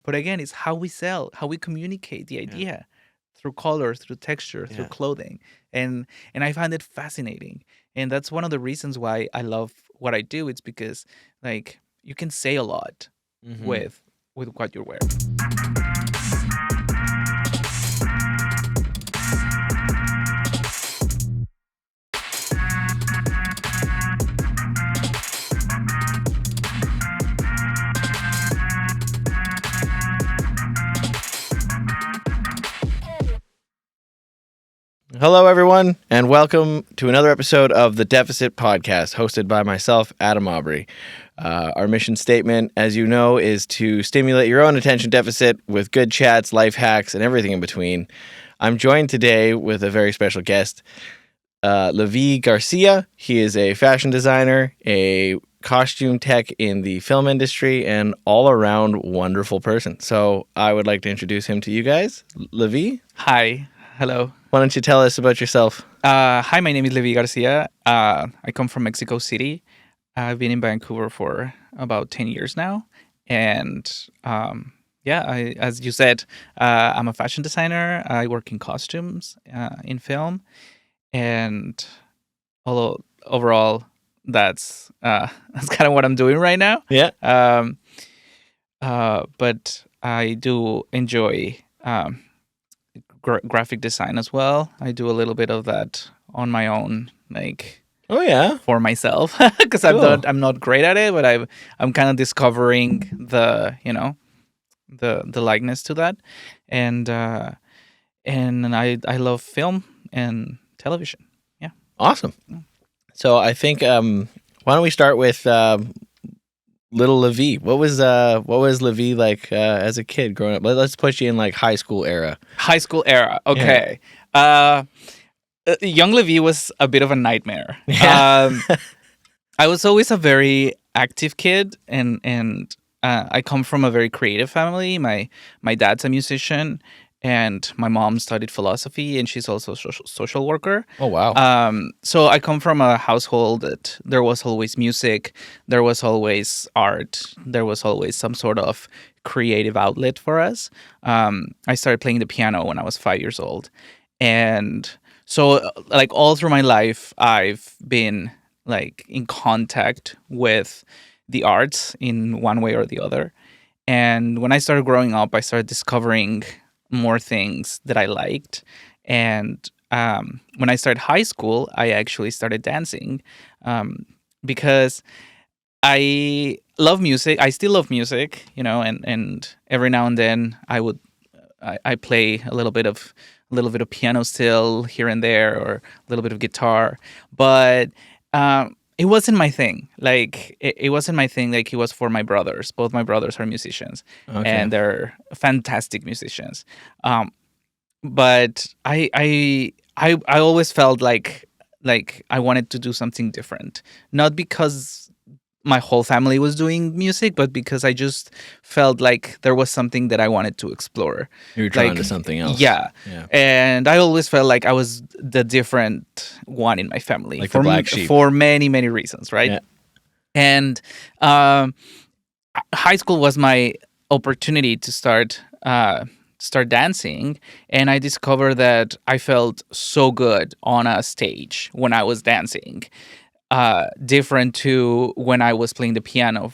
But again, it's how we sell, how we communicate the Yeah. idea through color, through texture, through Yeah. clothing. And I find it fascinating. And that's one of the reasons why I love what I do. It's because like you can say a lot Mm-hmm. with what you're wearing. Hello, everyone, and welcome to another episode of the Deficit Podcast, hosted by myself, Adam Aubrey. Our mission statement, as you know, is to stimulate your own attention deficit with good chats, life hacks, and everything in between. I'm joined today with a very special guest, Levi Garcia. He is a fashion designer, a costume tech in the film industry, and all-around wonderful person. So I would like to introduce him to you guys. Levi, Hi. Hello. why don't you tell us about yourself? Hi, my name is Levi Garcia. I come from Mexico City. I've been in Vancouver for about 10 years now. And yeah, as you said, I'm a fashion designer. I work in costumes in film. And although overall, that's that's kind of what I'm doing right now. Yeah. But I do enjoy graphic design as well. I do a little bit of that on my own, like Oh yeah. for myself, because Cool. I'm not great at it, but I'm kind of discovering the likeness to that, and I love film and television. Yeah. Awesome. So I think why don't we start with little Levi? What was Levi like as a kid growing up? Let's put you in like high school era. High school era. Yeah. Okay. Young Levi was a bit of a nightmare. Yeah. I was always a very active kid, and I come from a very creative family. My dad's a musician, and my mom studied philosophy, and she's also a social worker. Oh wow. So I come from a household that there was always music, there was always art, there was always some sort of creative outlet for us. I started playing the piano when I was 5 years old, and so like all through my life, I've been like in contact with the arts in one way or the other. And when I started growing up, I started discovering more things that I liked. And when I started high school, I actually started dancing because I love music. I still love music, and every now and then I play a little bit of piano still here and there, or a little bit of guitar, but it wasn't my thing. Like it wasn't my thing. Like it was for my brothers. Both my brothers are musicians, Okay. and they're fantastic musicians. But I always felt like I wanted to do something different, not because my whole family was doing music, but because I just felt like there was something that I wanted to explore. You were drawn to Like, something else. yeah. Yeah. And I always felt like I was the different one in my family Like the black sheep. for many, many reasons, right? Yeah. And high school was my opportunity to start dancing, and I discovered that I felt so good on a stage when I was dancing, different to when I was playing the piano.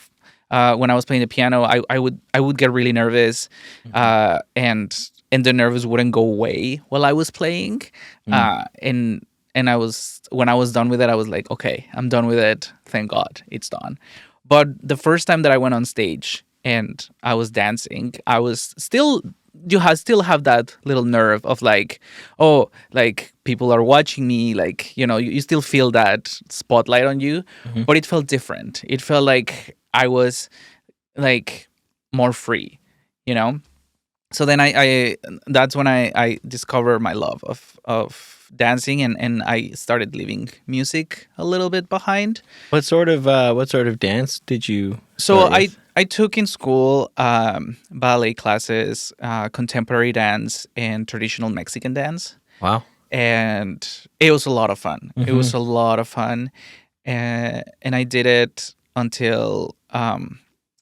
When I was playing the piano, I would get really nervous, and the nerves wouldn't go away while I was playing. And when I was done with it, I was like, okay, I'm done with it. Thank God, it's done. But the first time that I went on stage and I was dancing, I was still still have that little nerve of like, oh, like people are watching me, like you still feel that spotlight on you, but it felt different. It felt like I was like more free, you know. So then I that's when I discovered my love of dancing, and I started leaving music a little bit behind. What sort of dance did you So start I with? I took in school ballet classes, contemporary dance, and traditional Mexican dance, Wow. and it was a lot of fun. It Mm-hmm. was a lot of fun, and I did it until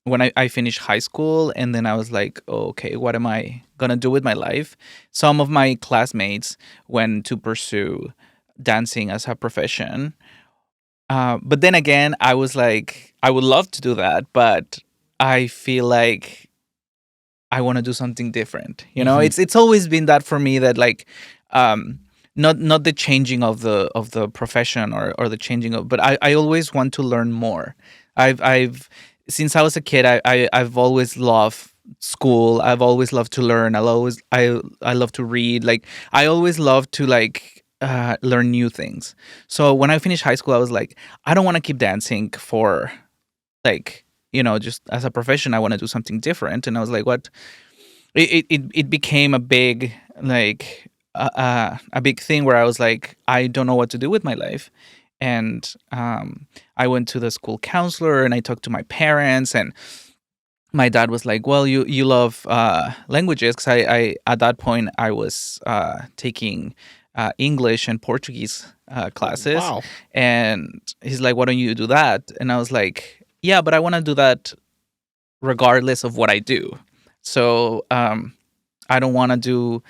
I finished high school, and then I was like, oh, okay, what am I gonna do with my life? Some of my classmates went to pursue dancing as a profession. But then again, I was like, I would love to do that, but I feel like I want to do something different. Hmm. It's always been that for me, that like, um, not the changing of the profession, or the changing of, but I always want to learn more. I've since I was a kid, I've always loved school. I've always loved to learn. I love to read. Like, I always love to like learn new things. So when I finished high school, I was like, I don't want to keep dancing for like, just as a profession. I want to do something different. And I was like, what? It became a big, like, a big thing where I was like, I don't know what to do with my life. And I went to the school counselor, and I talked to my parents, and my dad was like, well, you love languages, because I at that point I was taking English and Portuguese classes. Wow. And he's like, why don't you do that? And I was like, yeah, but I want to do that regardless of what I do. So I don't want to do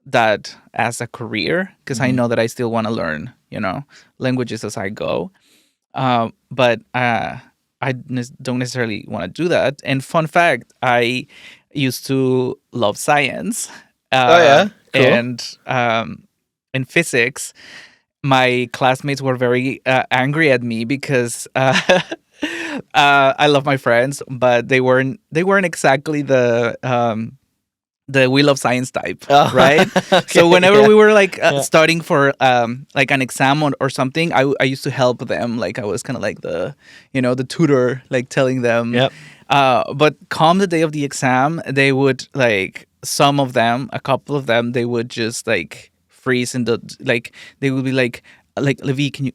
that as a career, because I Mhm. know that I still want to learn, languages as I go. But don't necessarily want to do that. And fun fact, I used to love science, Oh yeah, cool. and in physics, my classmates were very angry at me because I love my friends, but they weren't exactly the we love science type, Oh, right? So okay, whenever yeah, we were like yeah, studying for like an exam, or something, I used to help them. Like, I was kind of like the tutor, like telling them. yep. But come the day of the exam, they would, like, some of them, a couple of them, they would just like freeze in the, like, they would be like, Levi, can you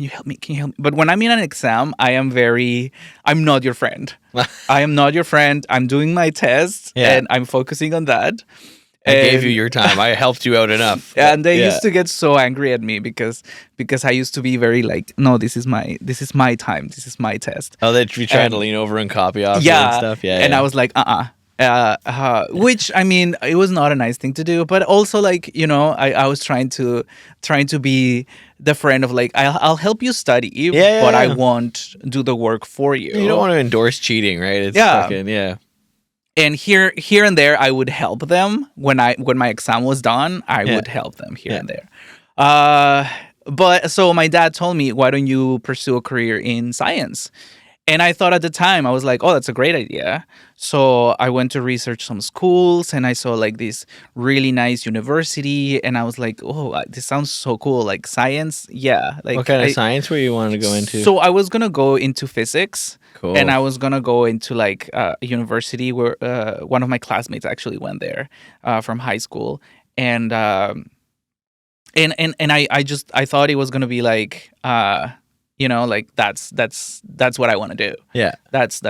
help me? Can you help me? But when I'm in an exam, I'm not your friend. I am not your friend. I'm doing my test, Yeah, and I'm focusing on that. I gave you And your time. I helped you out enough. and they Yeah. used to get so angry at me because I used to be very like, no, this is my time. This is my test. Oh, they be trying to And lean over and copy off you and yeah, stuff. Yeah, and I yeah. was like, which, I mean, it was not a nice thing to do, but also, like, I was trying to be the friend of, like, I'll help you study, Yeah, but yeah, I yeah. won't do the work for You don't you. want to endorse cheating, right? It's Yeah. fucking yeah. And here and there, I would help them when my exam was done. I Yeah, would help them here yeah. and there. Uh, but so my dad told me, why don't you pursue a career in science? And I thought at the time, I was like, oh, that's a great idea. So I went to research some schools, and I saw like this really nice university, and I was like, oh, this sounds so cool. Like, science, yeah. What Like, kind of science were you wanting to go into? so I was gonna go into physics, and Cool. I was gonna go into like a university where one of my classmates actually went there from high school, and I thought it was gonna be like like, that's what I want to do. Yeah. That's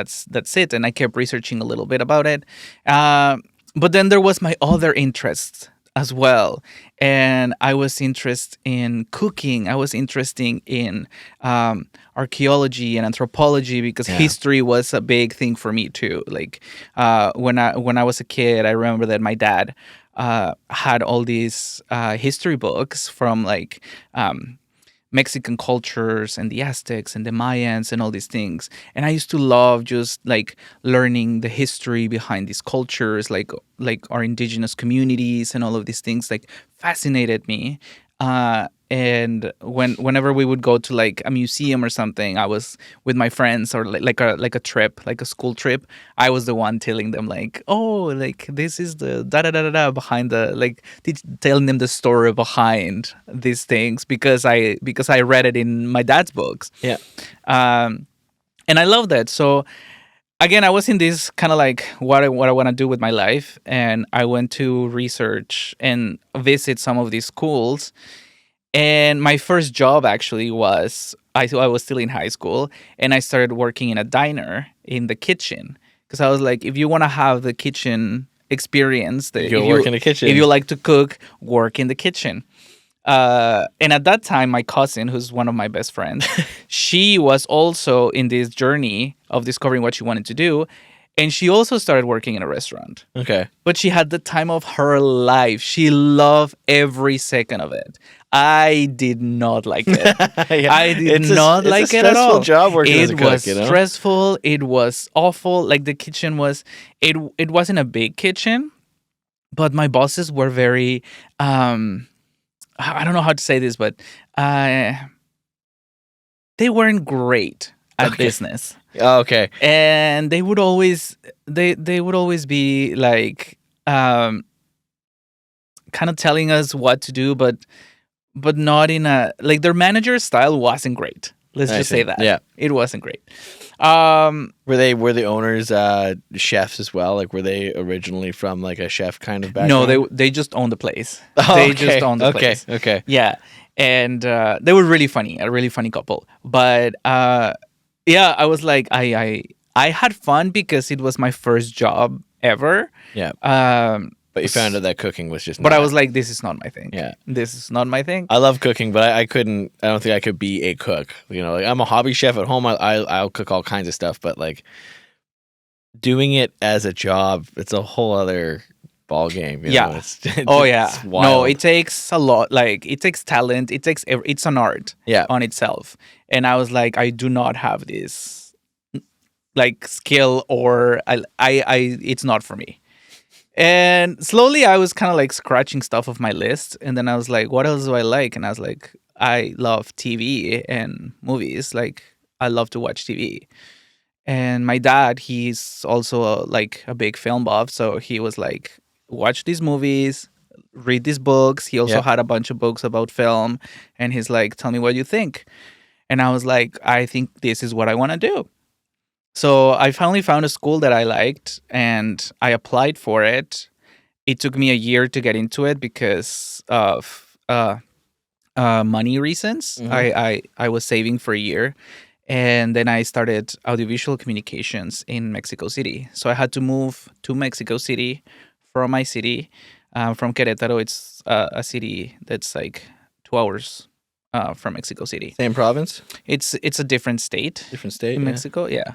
it. And I kept researching a little bit about it, but then there was my other interests as well, and I was interested in cooking. I was interested in archaeology and anthropology, because Yeah. history was a big thing for me too. Like, when I was a kid, I remember that my dad had all these history books from, like, Mexican cultures and the Aztecs and the Mayans and all these things. And I used to love just like learning the history behind these cultures, like our indigenous communities and all of these things, like, fascinated me. And whenever we would go to like a museum or something, I was with my friends, or like a trip, like a school trip. I was the one telling them, like, oh, like, this is the da da da da da behind the, like, telling them the story behind these things, because I read it in my dad's books. Yeah. Um, and I love that. So again, I was in this kind of like, what I want to do with my life, and I went to research and visit some of these schools. And my first job actually was, I was still in high school, and I started working in a diner in the kitchen, because I was like, if you want to have the kitchen experience, You go work in the if you kitchen. like to cook, work in the kitchen. And at that time, my cousin, who's one of my best friends, she was also in this journey of discovering what she wanted to do. And she also started working in a restaurant. Okay. But she had the time of her life. She loved every second of it. I did not like it. Yeah. I did not It's a like it at stressful all. job working as a It cook, was you know? stressful. It was awful. Like the kitchen was, it wasn't a big kitchen, but my bosses were very, I don't know how to say this, but uh, they weren't great at Okay. business, Oh, okay. and they would always be like, um, kind of telling us what to do, but not in a like their manager style wasn't great. Let's I just say see. that Yeah. it wasn't great. Um, Were the owners chefs as well? Like were they originally from like a chef kind of no, background? they just owned the place. Oh, They just okay. owned the Okay. place. Okay. Yeah, and they were really funny, a really funny couple. But yeah, I was like, I had fun because it was my first job ever. Yeah. Um, But you found out that cooking was just but I not. was like, this is not my thing. Yeah. This is not my thing. I love cooking, but I couldn't. I don't think I could be a cook. You know, like I'm a hobby chef at home. I'll cook all kinds of stuff, but like doing it as a job, it's a whole other ball game. You Yeah. know? It's, Oh it's yeah, no, wild. it takes a lot. Like it takes talent. It takes it's an art Yeah. on itself. And I was like, I do not have this like skill, or it's not for me. And slowly I was kind of like scratching stuff off my list, and then I was like, what else do I like? And I was like, I love TV and movies. Like I love to watch TV. And my dad, he's also like a big film buff, so he was like, watch these movies, read these books. He also Yeah. had a bunch of books about film, and he's like, tell me what you think. And I was like, I think this is what I want to do. So I finally found a school that I liked, and I applied for it. It took me a year to get into it because of money reasons. Mhm. I was saving for a year, and then I started audiovisual communications in Mexico City. So I had to move to Mexico City from my city, from Querétaro. It's a city that's like 2 hours from Mexico City. Same province, It's a different state different state. in Yeah. Mexico. Yeah.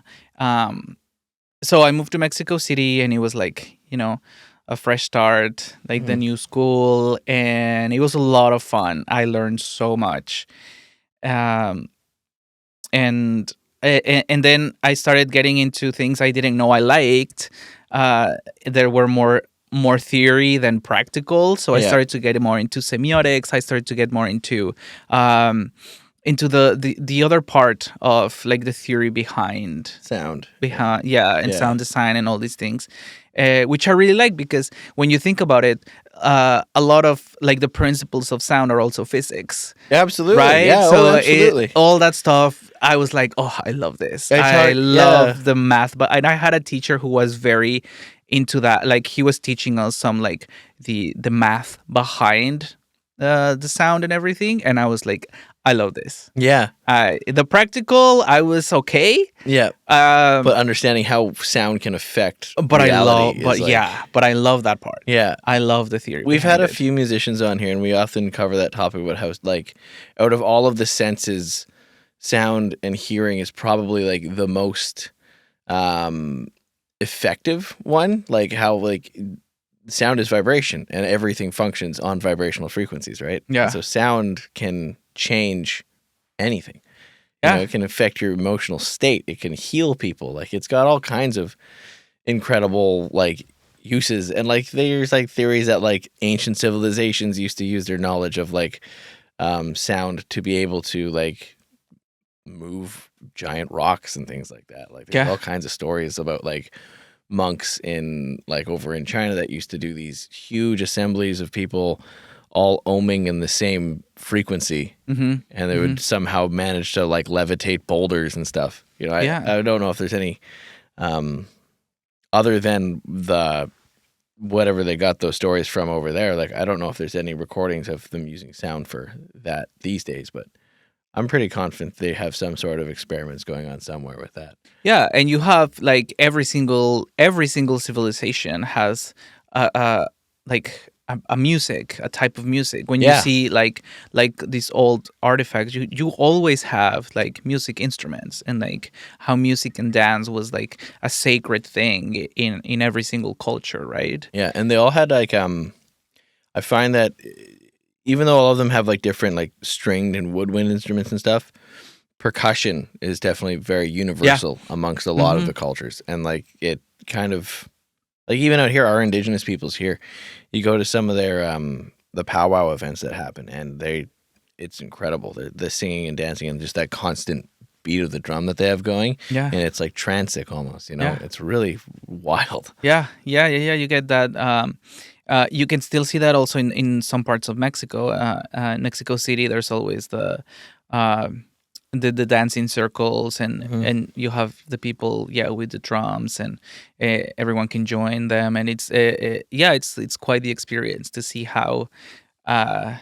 So I moved to Mexico City, and it was like, a fresh start, like the Mhm. new school, and it was a lot of fun. I learned so much. Um, and and then I started getting into things I didn't know I liked. There were more theory than practical, so I Yeah. started to get more into semiotics. I started to get more um, into the other part of like the theory behind Sound. yeah, and Yeah. sound design and all these things, which I really like, because when you think about it, a lot of like the principles of sound are also physics, Absolutely. right? Yeah. So Oh, absolutely. all that stuff, I was like, oh, I love this. It's I hard- love yeah. the math, but and I had a teacher who was very into that. Like he was teaching us some like the math behind the sound and everything, and I was like, I love this. Yeah. The practical, I was okay. Yeah. But But understanding how sound can affect I love, reality but is like- yeah, but I love that part. Yeah. I love the theory. We've had behind a it. few musicians on here, and we often cover that topic about how, like, out of all of the senses, sound and hearing is probably like the most effective one. Like how like sound is vibration, and everything functions on vibrational frequencies, right? Yeah. So sound can change anything. Yeah. It can affect your emotional state. It can heal people. Like it's got all kinds of incredible like uses, and like there's like theories that like ancient civilizations used to use their knowledge of like sound to be able to like move giant rocks and things like that. Like there's Yeah. all kinds of stories about like monks in like over in China that used to do these huge assemblies of people all ohming in the same frequency, Mm-hmm. and they would somehow manage to like levitate boulders and stuff. Yeah. I don't know if there's any other than the whatever they got those stories from over there. Like I don't know if there's any recordings of them using sound for that these days, but I'm pretty confident they have some sort of experiments going on somewhere with that. Yeah, and you have like every single civilization has like a music, a type of music. When you Yeah. see like these old artifacts, you always have like music instruments, and like how music and dance was like a sacred thing in every single culture, right? Yeah, and they all had like I find that even though all of them have like different like stringed and woodwind instruments and stuff, percussion is definitely very Yeah. universal amongst a lot of Hmm. the cultures. And like it kind of like even out here, our indigenous peoples here, you go to some of their the powwow events that happen, and it's incredible. The singing and dancing and just that constant beat of the drum that they have going, Yeah. and it's like transic almost. Yeah. It's really wild. Yeah. You get that. You can still see that also in some parts of Mexico. Mexico City, there's always uh, the dancing circles, Hmm. and you have the people, yeah, with the drums, and everyone can join them, and yeah, it's quite the experience to see how uh,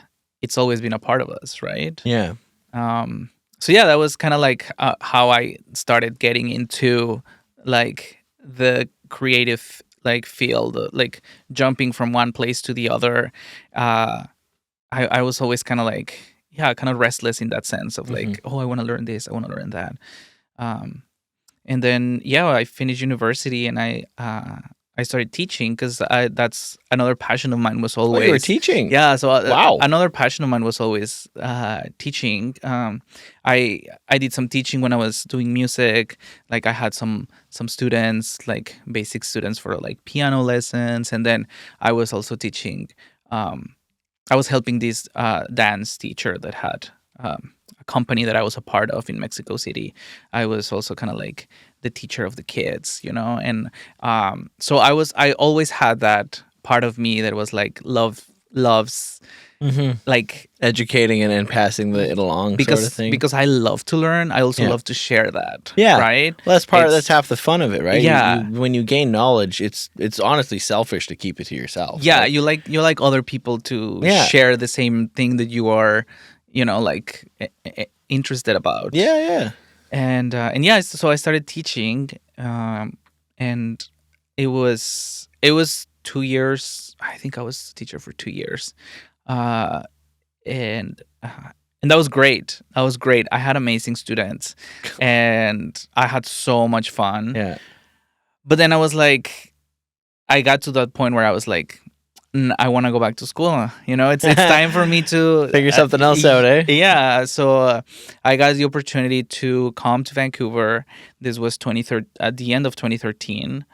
it's always been a part of us, right? Yeah. Um, so yeah, that was kind of like how I started getting into like the creative like field, like jumping from one place to the other. Uh, I was always kind of like, yeah, kind of restless in that sense of Hmm. like, oh, I want to learn this, I want to learn that. Um, and then yeah, I finished university, and I started teaching because that's another passion of mine was Oh, you were always, teaching. yeah. So Wow. another passion of mine was always teaching. I did some teaching when I was doing music. Like I had some students, like basic students for like piano lessons, and then I was also teaching. Um, I was helping this dance teacher that had a company that I was a part of in Mexico City. I was also kind of like the teacher of the kids, and so I always had that part of me that was like loves Hmm. like Educating and passing it along, sort of thing. because I love to learn. I also Yeah. love to share that, Yeah. right? Well, that's It's half the fun of it, right? You yeah. when you gain knowledge, it's honestly selfish to keep it to yourself, Yeah, right? you like other people to Yeah. share the same thing that you are, like interested about. Yeah, yeah. And yeah, so I started teaching, and it was 2 years. I think I was a teacher for 2 years, uh, and and that was great. That was great. I had amazing students, and I had so much fun. Yeah. But then I was like, I got to that point where I was like, I want to go back to school. It's time for me to Figure something else out, eh? yeah. So I got the opportunity to come to Vancouver. This was 23rd at the end of 2013,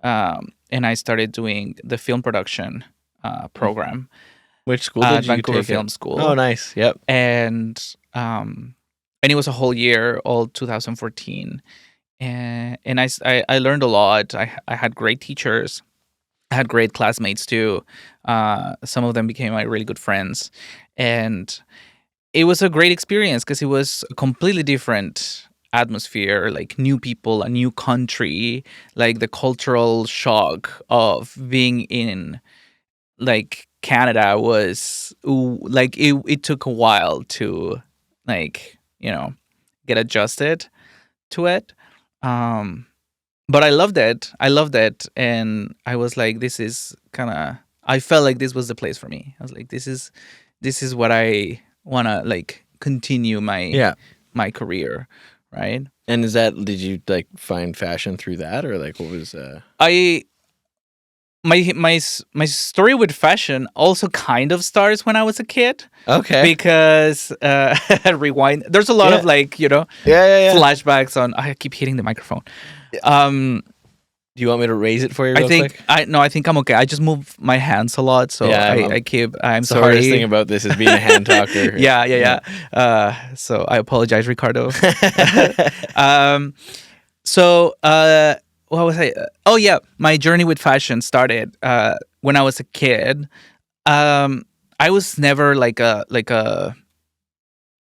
and I started doing the film production program Which school at did you Vancouver take it? Film Oh, School, nice. Yep. and and it was a whole year, all 2014, and I learned a lot. I had great teachers. I had great classmates too. Some of them became my really good friends, and it was a great experience because it was a completely different atmosphere, like new people, a new country, like the cultural shock of being in like Canada was like it took a while to like get adjusted to it. Um, but I loved it. I loved it, and I was like, this is kind of. I felt like this was the place for me. I was like, this is what I wanna like continue Yeah. my career, right? And did you like find fashion through that, or like what was I my story with fashion also kind of starts when I was a kid Okay. because rewind. There's a lot Yeah. of like Yeah. flashbacks on. I keep hitting the microphone. Um, Do you want me to raise it for you I real think quick? I no, I think I'm okay. I just move my hands a lot, so Yeah, I keep. I'm it's the hardest thing sorry. about this is being a hand talker. Yeah. So I apologize, Ricardo. um. So what was I? Oh yeah, my journey with fashion started when I was a kid. I was never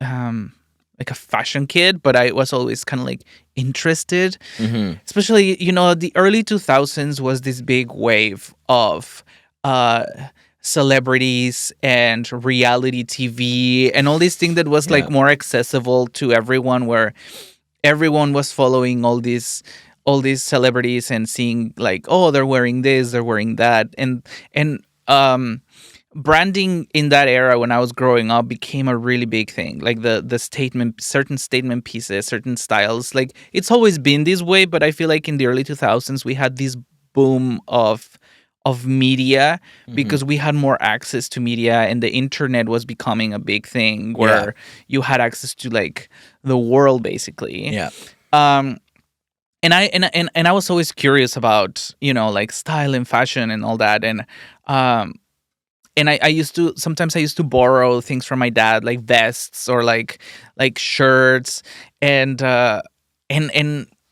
um like a fashion kid, but I was always kind of like interested. Hmm. Especially, the early 2000s was this big wave of uh celebrities and reality TV and all these things that was Yeah. like more accessible to everyone, where everyone was following all these celebrities and seeing like, oh, they're wearing this, they're wearing that, and branding in that era when I was growing up became a really big thing. Like the statement, certain statement pieces, certain styles. Like it's always been this way, but I feel like in the early 2000s we had this boom of media Hmm. because we had more access to media and the internet was becoming a big thing Yeah. where you had access to like the world basically. Yeah. Um and I was always curious about, like style and fashion and all that. Um I used to sometimes I used to borrow things from my dad, like vests or like shirts, and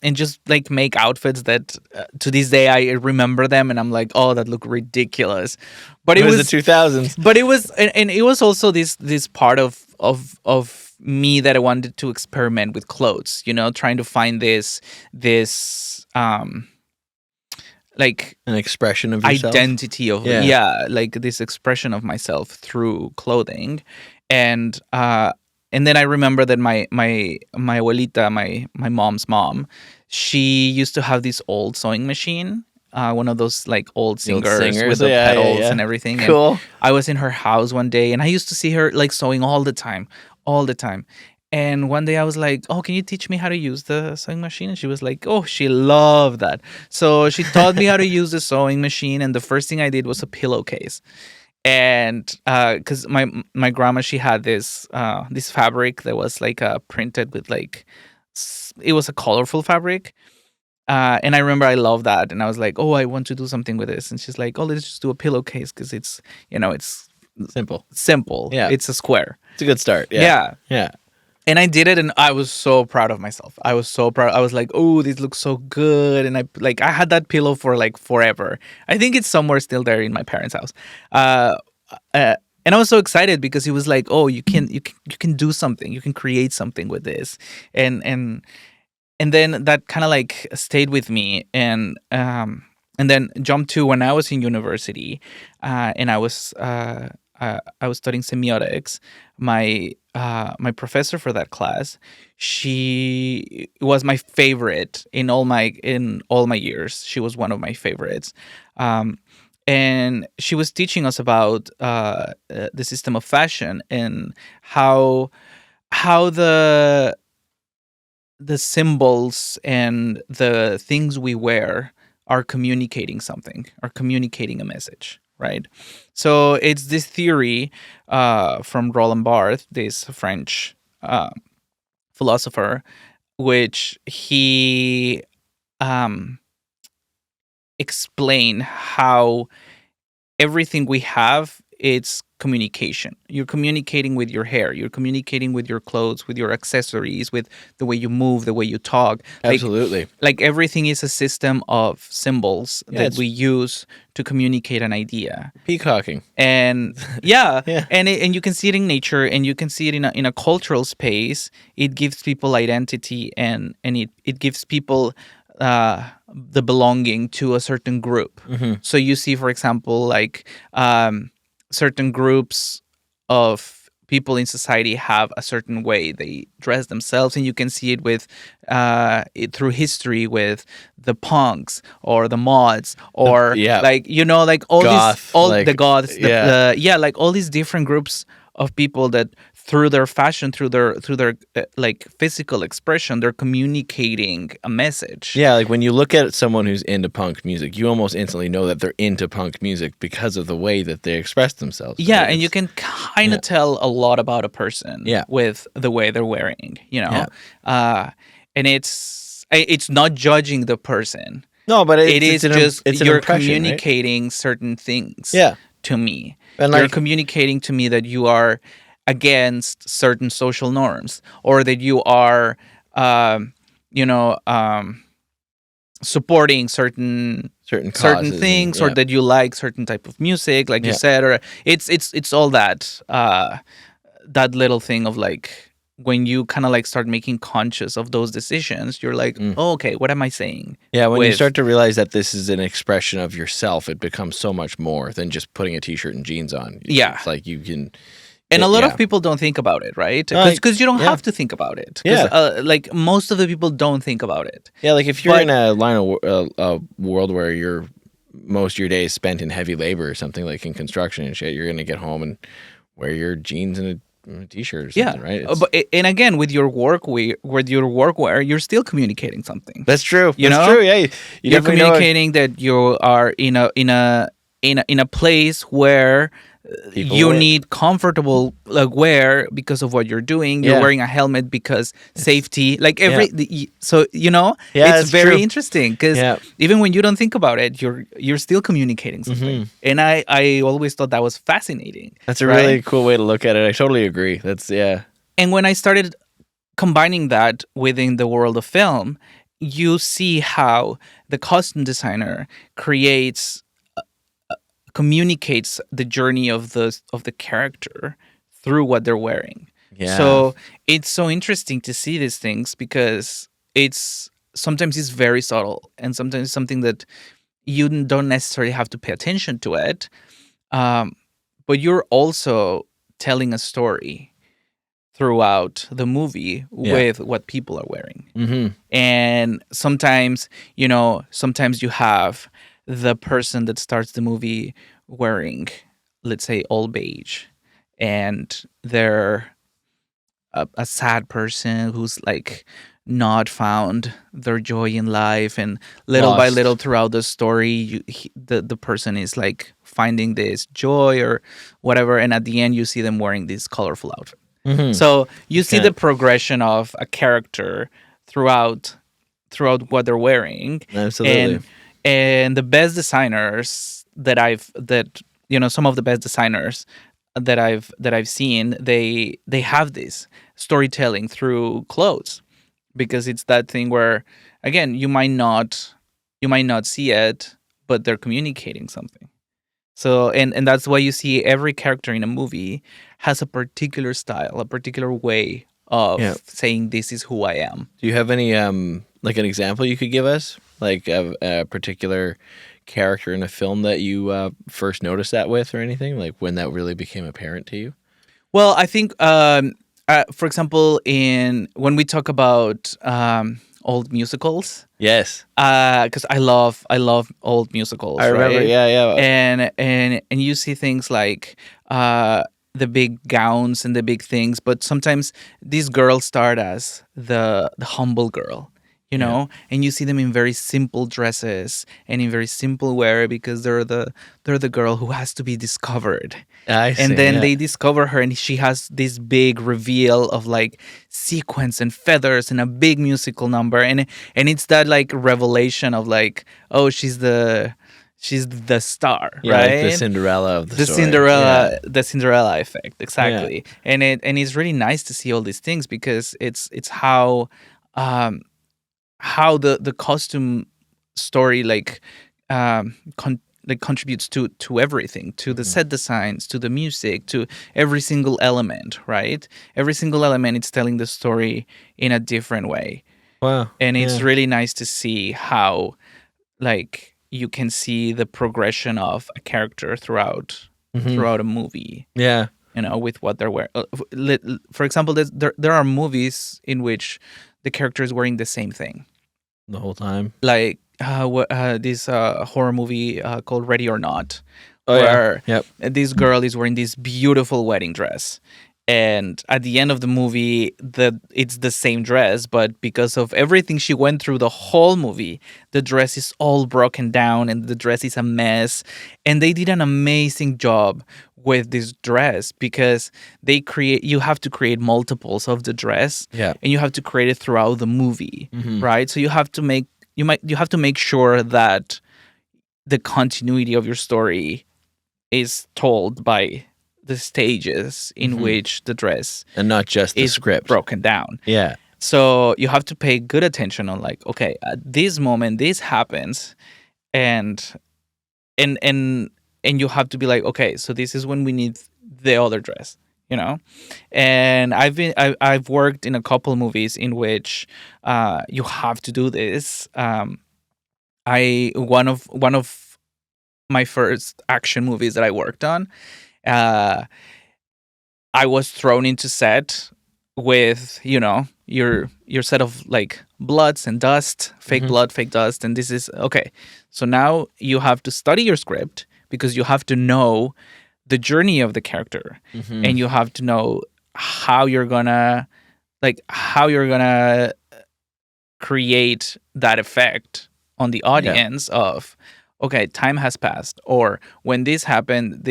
and just like make outfits that to this day I remember them, and I'm like, oh, that look ridiculous, but It was the 2000s. and it was also this part of me that I wanted to experiment with clothes, trying to find this like An expression of yourself. identity of Yeah. like this expression of myself through clothing. And uh and then I remember that my abuelita, my mom's mom, she used to have this old sewing machine, one of those like old The old singers with singers. the Yeah, yeah, pedals yeah. and everything. And Cool. I was in her house one day and I used to see her like sewing all the time. And one day I was like, "Oh, can you teach me how to use the sewing machine?" And she was like, "Oh, she loved that." So she taught me how to use the sewing machine. And the first thing I did was a pillowcase. And because my grandma, she had this fabric that was like printed with like it was a colorful fabric. And I remember I loved that, and I was like, "Oh, I want to do something with this." And she's like, "Oh, let's just do a pillowcase because it's Simple. simple. Yeah. It's a square." It's a good start. Yeah. Yeah. Yeah. And I did it, and I was so proud of myself. I was so proud. I was like, "Oh, this looks so good!" And I had that pillow for like forever. I think it's somewhere still there in my parents' house. Uh, and I was so excited because he was like, "Oh, you can do something. You can create something with this." And then that kind of like stayed with me. And then jump to when I was in university, and I was studying semiotics. My professor for that class, she was my favorite in all my years. She was one of my favorites. Um, and she was teaching us about the system of fashion and how the symbols and the things we wear are communicating something, are communicating a message, right? So it's this theory from Roland Barthes, this French philosopher, which he um, explained how everything we have, it's communication. You're communicating with your hair, you're communicating with your clothes, with your accessories, with the way you move, the way you talk. Absolutely. Like everything is a system of symbols Yeah, that it's we use to communicate an idea. peacocking. And yeah, Yeah. and you can see it in nature, and you can see it in a cultural space. It gives people identity, and it gives people the belonging to a certain group. Hmm. So you see, for example, like certain groups of people in society have a certain way they dress themselves, and you can see it with through history with the punks or the mods or Yeah. like like all Goth, all like, the goths, yeah. yeah, like all these different groups of people that through their fashion, through their like physical expression, they're communicating a message. Yeah, like when you look at someone who's into punk music, you almost instantly know that they're into punk music because of the way that they express themselves. Yeah, Like, and you it's- can kind of yeah. tell a lot about a person Yeah. with the way they're wearing, Yeah. and it's not judging the person. No, but It is just it's an you're impression, right? communicating certain things Yeah. to me. And You're like, communicating to me that you are against certain social norms, or that you are, you know, supporting certain certain causes things, and or yeah. that you like certain type of music, like you Yeah. said, or it's all that that little thing of like when you kind of like start making conscious of those decisions, you're like, Mm. oh, okay, what am I saying? Yeah, when you with- start to realize that this is an expression of yourself, it becomes so much more than just putting a t-shirt and jeans on. Yeah. It's like you can And a lot yeah. of people don't think about it, right? No, Because you don't yeah. have to think about it. Yeah. Like most of the people don't think about it. Yeah, like if you're But- in a line of a world where you're most of your days spent in heavy labor or something like in construction and shit, you're gonna get home and wear your jeans and a t-shirt or Yeah, something, right? It's and again, with your workwear, you're still communicating something. That's true. You That's know, true. Yeah, you you're definitely know communicating that you are in a place where people you work. need comfortable like wear because of what you're doing. You're Yeah, wearing a helmet because it's safety, like yeah, so yeah. it's That's true. very interesting because Yeah. even when you don't think about it, you're still communicating something. Hmm. And I always thought that was fascinating, That's a right? really cool way to look at it. I totally agree. That's yeah. And when I started combining that within the world of film, you see how the costume designer creates communicates the journey of the character through what they're wearing. Yeah. So it's so interesting to see these things because it's sometimes it's very subtle and sometimes something that you don't necessarily have to pay attention to it, um, but you're also telling a story throughout the movie Yeah. with what people are wearing. Hmm. And sometimes you have the person that starts the movie wearing, let's say, all beige, and they're a sad person who's like not found their joy in life, and little by little Lost. throughout the story the person is like finding this joy or whatever, and at the end you see them wearing this colorful outfit. Hmm. So you see the Kind progression of a character throughout what they're wearing, absolutely. and the best designers some of the best designers that I've seen, they have this storytelling through clothes, because it's that thing where, again, you might not see it, but they're communicating something. So, and that's why you see every character in a movie has a particular style, a particular way Yeah. of saying this is who I am. Do you have any like an example you could give us, like of a particular character in a film that you first noticed that with, or anything like when that really became apparent to you? Well, I think, for example, in when we talk about old musicals, Yes, because I love old I musicals, remember. right? Yeah, yeah, And you see things like the big gowns and the big things, but sometimes these girls start as the humble girl, yeah. and you see them in very simple dresses and in very simple wear because they're the girl who has to be discovered. I And see. then Yeah. they discover her, and she has this big reveal of like sequins and feathers and a big musical number, and it's that like revelation of like, oh, she's the star, Yeah, like the right? Cinderella of the the story. Yeah, cinderella effect, yeah. exactly. And it's really nice to see all these things because it's um how the costume story like contributes to everything, to the Mhm. set designs, to the music, to every single element, right? Every single element, it's telling the story in a different way. Wow. And it's Yeah. really nice to see how, like, you can see the progression of a character throughout Hmm. throughout a movie, Yeah. with what they're wearing. For example, there are movies in which the character is wearing the same thing, The whole time. like this horror movie called Ready or Not, Oh yeah. where Yep. this girl is wearing this beautiful wedding dress, and at the end of the movie, it's the same dress, but because of everything she went through the whole movie, the dress is all broken down and the dress is a mess. And they did an amazing job with this dress because you have to create multiples of the dress, Yeah. and you have to create it throughout the movie, Hmm. right? So you have to make sure that the continuity of your story is told by the stages in Hmm. which the dress And not just the is script. broken down. Yeah. So you have to pay good attention on, like, okay, at this moment this happens, and and and and you have to be like, okay, so this is when we need the other dress, you know. And I've worked in a couple movies in which you have to do this. I one of my first action movies that I worked on, uh I was thrown into set with, your set of like bloods and dust, fake Mhm. blood, fake dust, and this is okay. So now you have to study your script because you have to know the journey of the character, Mhm. and you have to know how you're gonna how you're gonna create that effect on the Yeah. audience of, okay, time has passed, or when this happened,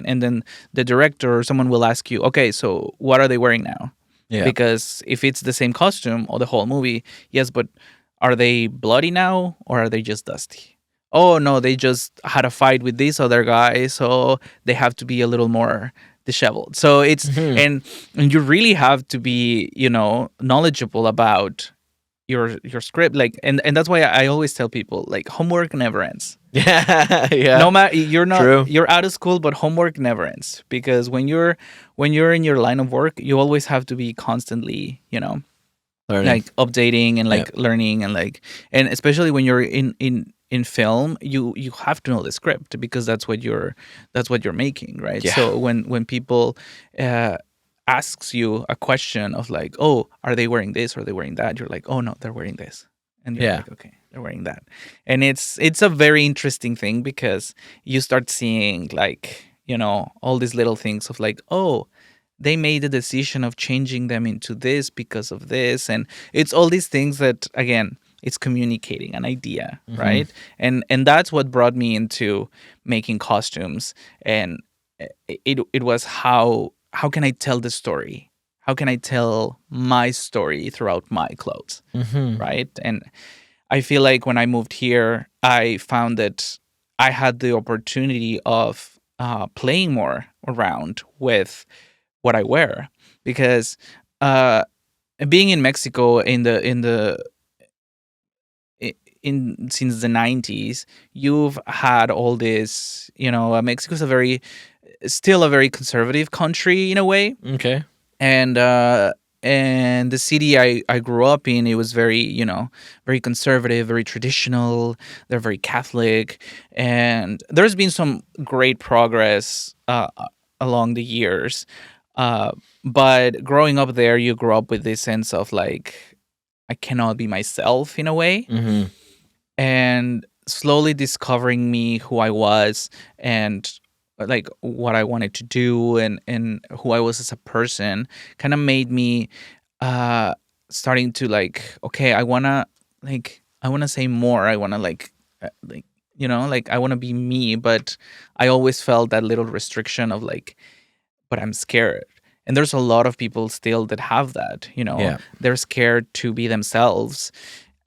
and then the director or someone will ask you, okay, so what are they wearing now? Yeah. Because if it's the same costume or the whole movie, yes, but are they bloody now or are they just dusty? Oh no, they just had a fight with this other guy, so they have to be a little more disheveled. So it's Mhm. and you really have to be, knowledgeable about your script, like, and that's why I always tell people, like, homework never ends. Yeah. Yeah. No matter, True. you're out of school, but homework never ends, because when you're in your line of work, you always have to be constantly, Learning. like updating and Yeah. like learning, and like, and especially when you're in film, you have to know the script, because that's what you're making, right? Yeah. So when people uh asks you a question of like, oh, are they wearing this or are they wearing that, you're like, oh no, they're wearing this, and you're Yeah. like, okay, they're wearing that. And it's a very interesting thing, because you start seeing, like, all these little things of like, oh, they made the decision of changing them into this because of this, and it's all these things that, again, it's communicating an idea, Mhm. right? And that's what brought me into making costumes. And it was how can I tell the story, how can I tell my story throughout my clothes, Mhm. right? And I feel like when I moved here, I found that I had the opportunity of playing more around with what I wear, because uh, being in Mexico in since the 90s, you've had all this. Mexico's still a very conservative country in a way, Okay. and the city I grew up in, it was very, very conservative, very traditional. They're very Catholic, and there's been some great progress along the years. uh, but growing up there, you grow up with this sense of like, I cannot be myself in a way, Mhm. and slowly discovering me, who I was, and like what I wanted to do, and who I was as a person, kind of made me uh starting to like, okay, I want to say more. I want to like, like, I want to be me, but I always felt that little restriction of like, but I'm scared. And there's a lot of people still that have that, Yeah. they're scared to be themselves.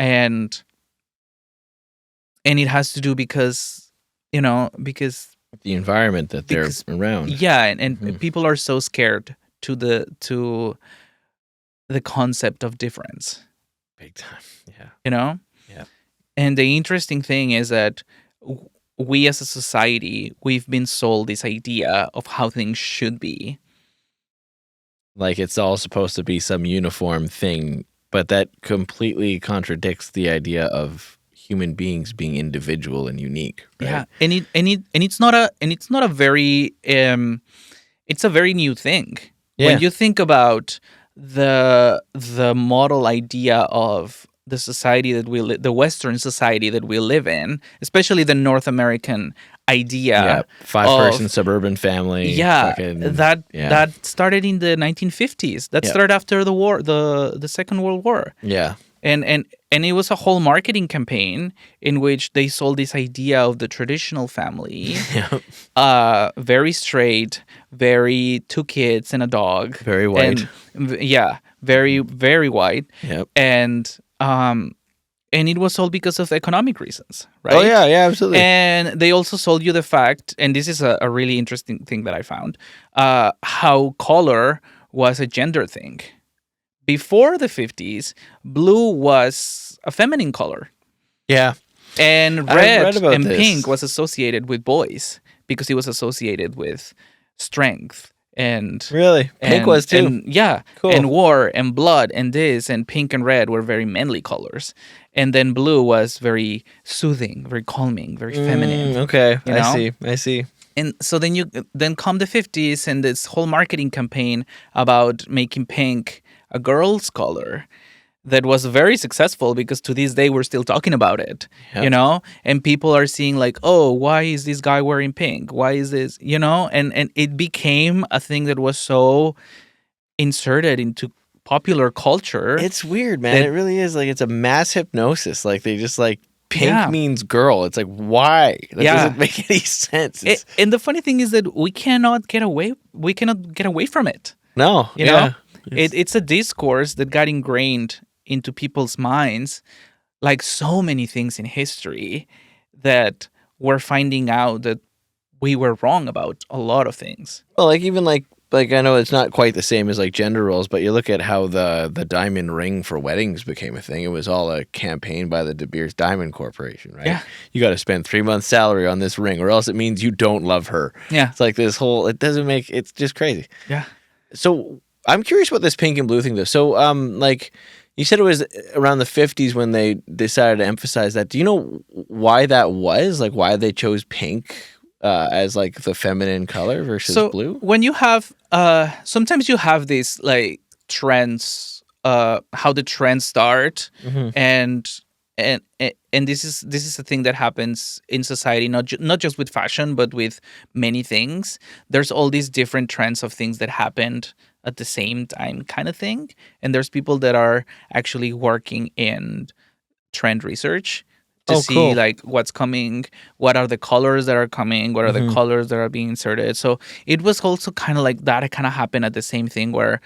And and it has to do because, you know because The environment that they're because around. yeah, and Mhm. people are so scared to the concept of difference, Big time. Yeah. you know Yeah. and the interesting thing is that we as a society, we've been sold this idea of how things should be. Like it's all supposed to be some uniform thing, but that completely contradicts the idea of human beings being individual and unique, right? Yeah, and it's not a very it's a very new thing. When Yeah. you think about the model idea of the society that the Western society that we live in, especially the North American Yeah. idea 5-person of, suburban family, yeah, fucking that yeah. that started in the 1950s. That Yep. started after the war, the Second World War. Yeah. And it was a whole marketing campaign in which they sold this idea of the traditional family, Yep. very straight, very two kids and a dog, Very white. and yeah, very very white, Yep. and and it was sold because of economic reasons, Oh yeah, right? yeah, absolutely. And they also sold you the fact, and this is a really interesting thing that I found, how color was a gender thing. Before the 50s, blue was a feminine color, Yeah. and I've read red about and pink this. was associated with boys, because it was associated with strength and Really? Pink and was too. and yeah, Cool. and war and blood and this, and pink and red were very manly colors, and then blue was very soothing, very calming, very feminine, Okay. you I know see. I see. and so then come the 50s and this whole marketing campaign about making pink a girl's color that was very successful because to this day we're still talking about it, Yeah. and people are seeing like, oh, why is this guy wearing pink? Why is this, and it became a thing that was so inserted into popular culture It's weird, man. that It really is. Like, it's a mass hypnosis. Like, they just like pink yeah, means girl. It's like, why? That doesn't yeah. make any sense. It's And the funny thing is that we cannot get away from it. no, You know, yeah. It's it's a discourse that got ingrained into people's minds, like so many things in history, that we're finding out that we were wrong about a lot of things. well, like even like I know it's not quite the same as like gender roles, but you look at how the diamond ring for weddings became a thing. It was all a campaign by the De Beers Diamond Corporation, right? Yeah. You got to spend 3 months' salary on this ring, or else it means you don't love her. Yeah. It's like this whole. It doesn't make. It's just crazy. Yeah. So I'm curious about this pink and blue thing, though. So like you said, it was around the 50s when they decided to emphasize that. Do you know why that was? Like why they chose pink as like the feminine color versus So blue? when you have sometimes you have these like trends, how the trends start, Mm-hmm. and this is a thing that happens in society, not just with fashion but with many things. There's all these different trends of things that happened at the same time, kind of thing, and there's people that are actually working in trend research to Oh, see cool. like what's coming, what are the colors that are coming, what are the Mm-hmm. colors that are being inserted. So it was also kind of like that. It kind of happened at the same thing where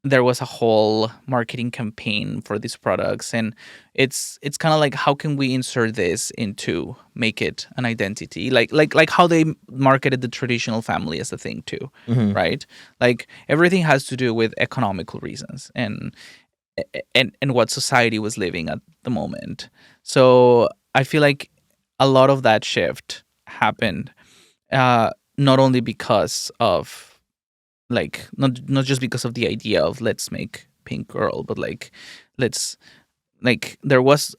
there was a whole marketing campaign for these products, and it's kind of like, how can we insert this into make it an identity, like how they marketed the traditional family as a thing too, Mm-hmm. right? Like everything has to do with economical reasons and what society was living at the moment. So I feel like a lot of that shift happened, not only because of like not just because of the idea of let's make pink girl, but like let's like there was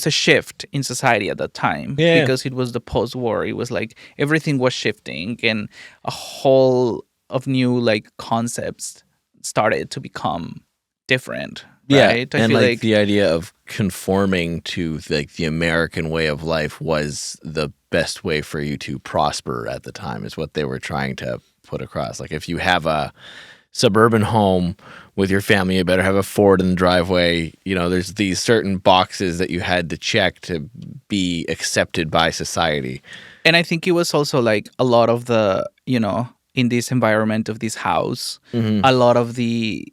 a shift in society at that time Yeah. because it was the post-war. It was like everything was shifting and a whole of new like concepts started to become different, Yeah, right? I and feel like like the idea of conforming to like the American way of life was the best way for you to prosper at the time, is what they were trying to put across. Like if you have a suburban home with your family, you better have a Ford in the driveway. You know, there's these certain boxes that you had to check to be accepted by society. and I think it was also like a lot of the, in this environment of this house, Mm-hmm. a lot of the,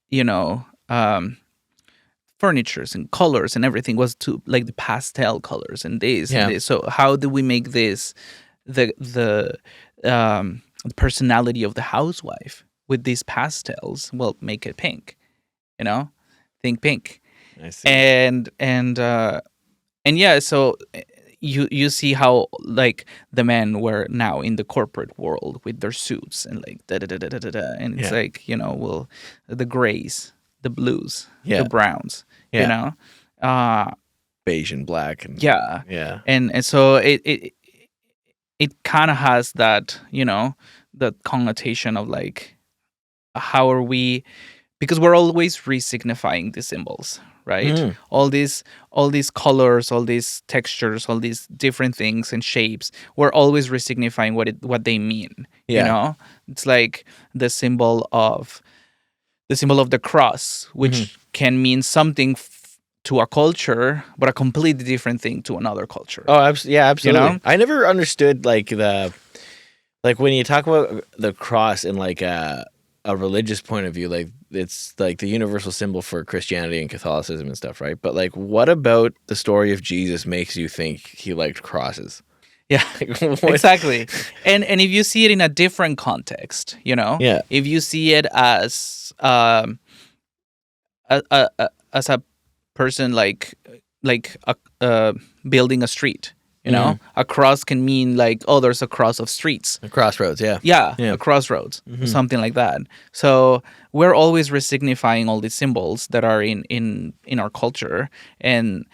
you know, furnitures and colors and everything was to like the pastel colors and this and Yeah. this. So how do we make this the personality of the housewife with these pastels? Well, make it pink, you know, think pink. I see. And yeah, so you see how like the men were now in the corporate world with their suits and like da da da da da da da, and it's Yeah. like, well, the grays, the blues, Yeah. the browns, Yeah. uh Beige and black and yeah. yeah. And so it kind of has that, that connotation of like, how are we, because we're always re-signifying the symbols, right? Mm. All these colors, all these textures, all these different things and shapes, we're always re-signifying what they mean. Yeah. It's like the symbol of the cross, Mhm. which can mean something to a culture but a completely different thing to another culture. Oh, yeah, absolutely. know? I never understood like when you talk about the cross in like a religious point of view, like it's like the universal symbol for Christianity and Catholicism and stuff, right? But like, what about the story of Jesus makes you think he liked crosses? Yeah. Like, what? Exactly. And if you see it in a different context, Yeah. if you see it as as a person like building a street, Mhm. a cross can mean like, oh, there's a cross of streets. The crossroads. Yeah. Yeah, Yeah. a crossroads, Mhm. something like that. So we're always resignifying all these symbols that are in our culture, and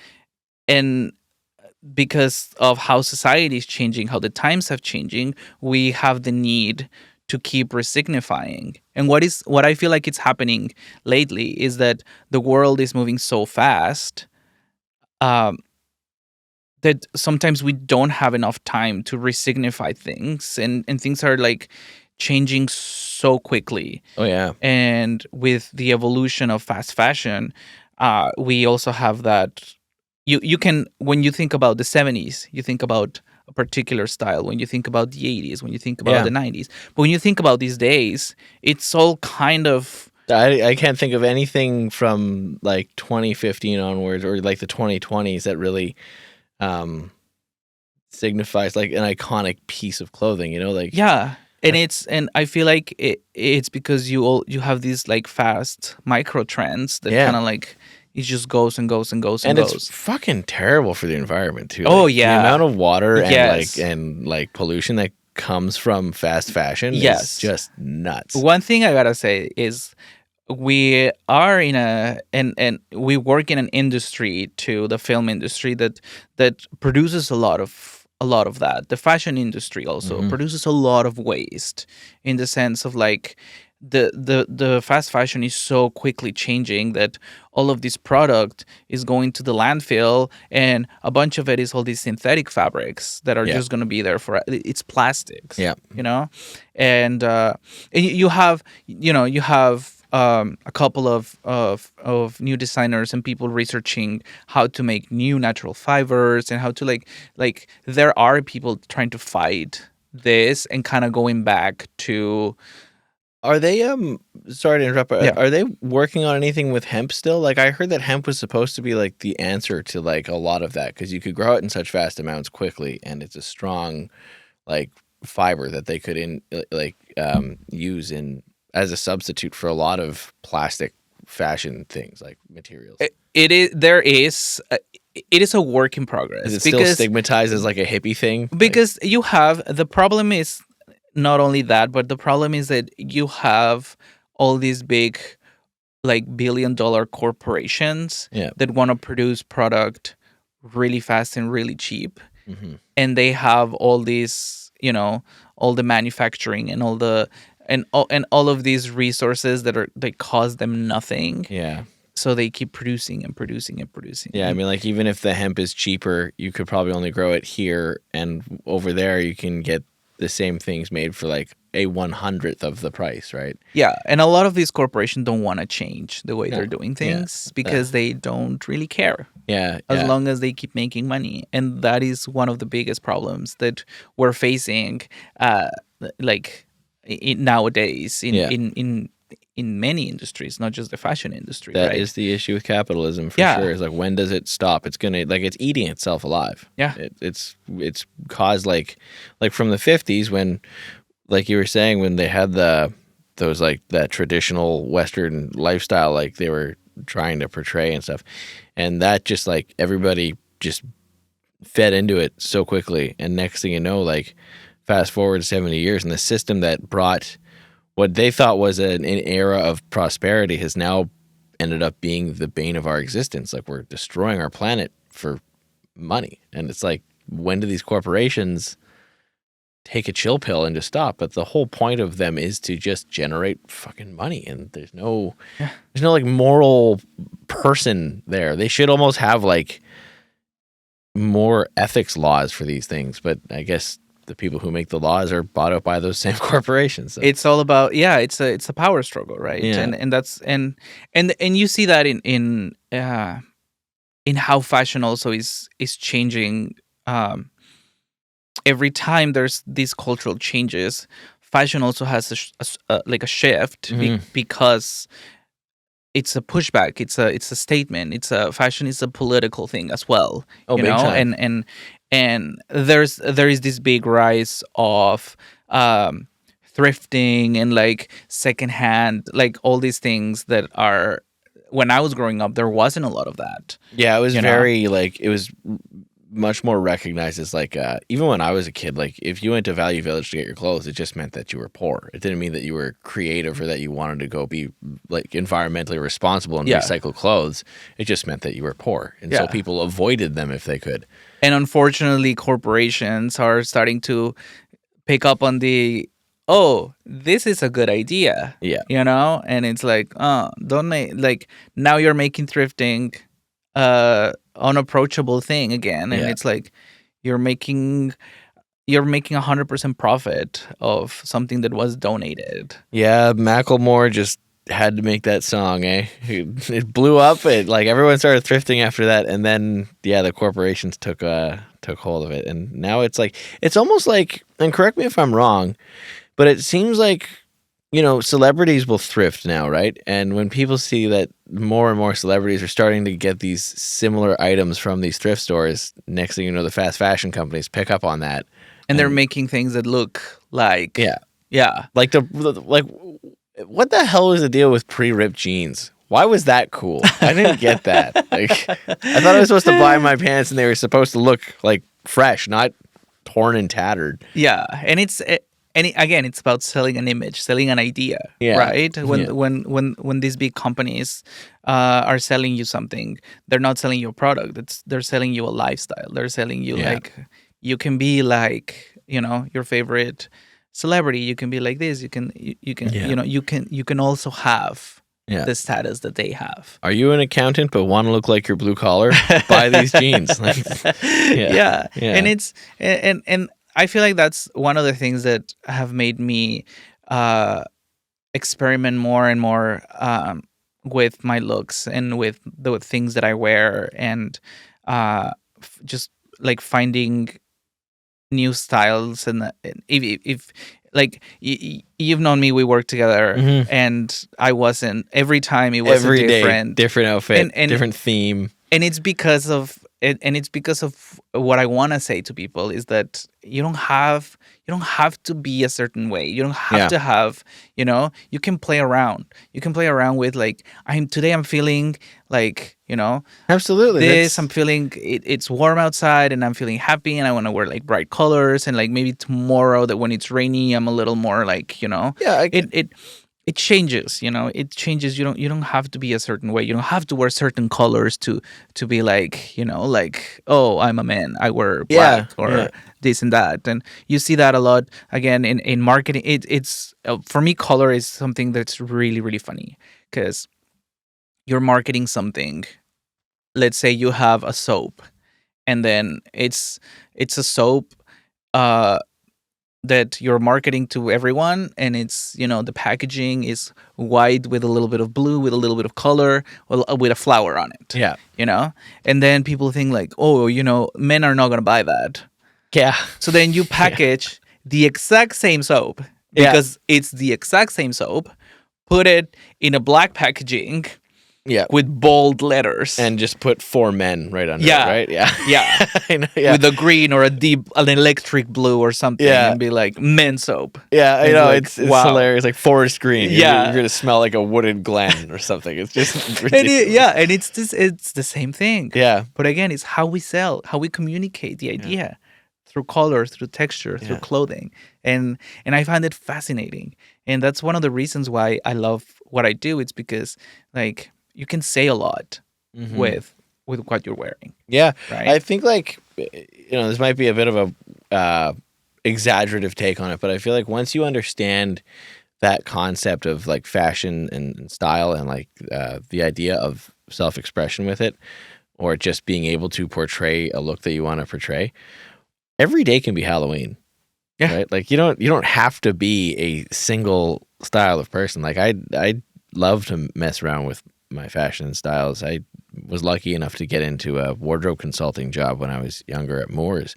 because of how society is changing, how the times have changing, we have the need to keep resignifying. And what I feel like it's happening lately is that the world is moving so fast, um, that sometimes we don't have enough time to resignify things, and things are like changing so quickly. Oh yeah. And with the evolution of fast fashion, we also have that. You can, when you think about the 70s, you think about a particular style. When you think about the 80s, when you think about Yeah. the 90s, but when you think about these days, it's all kind of I can't think of anything from like 2015 onwards or like the 2020s that really um signifies like an iconic piece of clothing, like yeah. And I f- and I feel like it's because you have these like fast micro trends that yeah. kind of like it just goes and goes and goes and And it's goes. fucking terrible for the environment too. Oh Like the amount yeah. of water Yes. and like pollution that comes from fast fashion is Yes. just nuts. One thing I gotta say is we are in a and we work in an industry too, the film industry, that produces a lot of that. The fashion industry also Hmm. produces a lot of waste, in the sense of like the fast fashion is so quickly changing that all of this product is going to the landfill, and a bunch of it is all these synthetic fabrics that are Yeah. just going to be there for it's plastics, Yeah. and you have you have a couple of new designers and people researching how to make new natural fibers, and how to like there are people trying to fight this and kind of going back to Are they sorry to interrupt, but yeah. are they working on anything with hemp still? Like I heard that hemp was supposed to be like the answer to like a lot of that because you could grow it in such vast amounts quickly and it's a strong like fiber that they could use in as a substitute for a lot of plastic fashion things like materials. It is there is it is a work in Is progress it still stigmatized as like a hippie thing? Like, because you have the problem is not only that, but the problem is that you have all these big like billion-dollar corporations yeah. that want to produce product really fast and really cheap, Hmm. and they have all these all the manufacturing and all of these resources that cost them nothing, Yeah. so they keep producing and producing and producing. Yeah, I mean, like even if the hemp is cheaper, you could probably only grow it here, and over there you can get the same things made for like a 100th of the price, right? Yeah, and a lot of these corporations don't want to change the way No, they're doing yeah, things because they don't really care, yeah, as yeah. long as they keep making money. And that is one of the biggest problems that we're facing, uh, like nowadays Yeah. in many industries, not just the fashion industry, That right? is the issue with capitalism for Yeah, sure. Is like when does it stop? It's gonna like it's eating itself alive. yeah, It's caused like from the 50s when like you were saying when they had those like that traditional Western lifestyle like they were trying to portray and stuff, and that just like everybody just fed into it so quickly, and next thing you know, like fast forward 70 years, and the system that brought what they thought was an era of prosperity has now ended up being the bane of our existence. Like we're destroying our planet for money, and it's like when do these corporations take a chill pill and just stop? But the whole point of them is to just generate fucking money, and yeah. there's no like moral person there. They should almost have like more ethics laws for these things, but I guess the people who make the laws are bought out by those same corporations. So. It's all about it's a power struggle, right? Yeah, And that's and you see that in how fashion also is changing. Every time there's these cultural changes, fashion also has like a shift hmm because it's a pushback. It's a statement. It's a fashion is a political thing as well, oh, big time. and there is this big rise of thrifting and like secondhand, like all these things that are. When I was growing up, there wasn't a lot of that. Yeah, it was You know, very like it was much more recognized as like even when I was a kid, like if you went to Value Village to get your clothes, it just meant that you were poor. It didn't mean that you were creative or that you wanted to go be like environmentally responsible and yeah, recycle clothes. It just meant that you were poor, and so yeah. people avoided them if they could. And unfortunately, corporations are starting to pick up on oh, this is a good idea, Yeah. and it's like, don't make like now you're making thrifting unapproachable thing again, and Yeah. it's like you're making you're making 100% profit of something that was donated. Yeah, Macklemore just had to make that song, eh? It blew up. It like everyone started thrifting after that, and then yeah, the corporations took hold of it, and now it's like it's almost like. And correct me if I'm wrong, but it seems like celebrities will thrift now, right? And when people see that more and more celebrities are starting to get these similar items from these thrift stores, next thing you know, the fast fashion companies pick up on that, And they're and making things that look like, yeah, yeah. like like what the hell was the deal with pre-ripped jeans? Why was that cool? I didn't get that. Like, I thought I was supposed to buy my pants and they were supposed to look like fresh, not torn and tattered. Yeah, and again, it's about selling an image, selling an idea, Yeah, right? yeah, When these big companies are selling you something, they're not selling you a product. They're selling you a lifestyle. They're selling you yeah, like you can be like your favorite celebrity. You can be like this. You can yeah, you can also have yeah. the status that they have. Are you an accountant but want to look like you're blue collar? Buy these jeans. Like, yeah, Yeah, and yeah, and I feel like that's one of the things that have made me uh experiment more and more with my looks and with the things that I wear, and just like finding new styles. And if like you've known me, we work together, hmm. and I wasn't every time it was a Every day, different. different outfit, And different theme. it's because of it, and it's because of what I want to say to people is that you don't have to be a certain way. You don't have Yeah, to have, you can play around. You can play around with like I'm feeling like, absolutely. this. I'm That's feeling it's warm outside and I'm feeling happy and I want to wear like bright colors, and like maybe tomorrow that when it's rainy I'm a little more like, yeah. it changes. It changes. You don't have to be a certain way. You don't have to wear certain colors to be like, like, oh, I'm a man, I wear Yeah, black or yeah, this and that. And you see that a lot again in marketing. It's for me, color is something that's really really funny because you're marketing something. Let's say you have a soap, and then it's a soap uh that you're marketing to everyone, and it's, the packaging is white with a little bit of blue with a little bit of color, well, with a flower on it, yeah, you know and then people think like, oh, men are not going to buy that. yeah, So then you yeah, package the exact same soap, yeah, because it's the exact same soap, put it in a black packaging yeah. with bold letters. And just put four men right under it, Yeah, right? Yeah, yeah, I know, yeah, with a green or an electric blue or something, yeah, and be like men soap. yeah. I And it's know like, it's wow. hilarious. Like forest green, you're Yeah. gonna smell like a wooded glen or something. It's just Yeah, ridiculous. and it's the same thing. Yeah, But again, it's how we sell, how we communicate the yeah, idea through color, through texture, through yeah. clothing. And I find it fascinating. And that's one of the reasons why I love what I do. It's because like you can say a lot Hmm. with what you're wearing, Yeah, right? I think like this might be a bit of a exaggerative take on it, but I feel like once you understand that concept of like fashion and style and like the idea of self-expression with it, or just being able to portray a look that you want to portray, every day can be Halloween, Yeah. right? Like you don't have to be a single style of person. Like I love to mess around with my fashion and styles. I was lucky enough to get into a wardrobe consulting job when I was younger at Moores.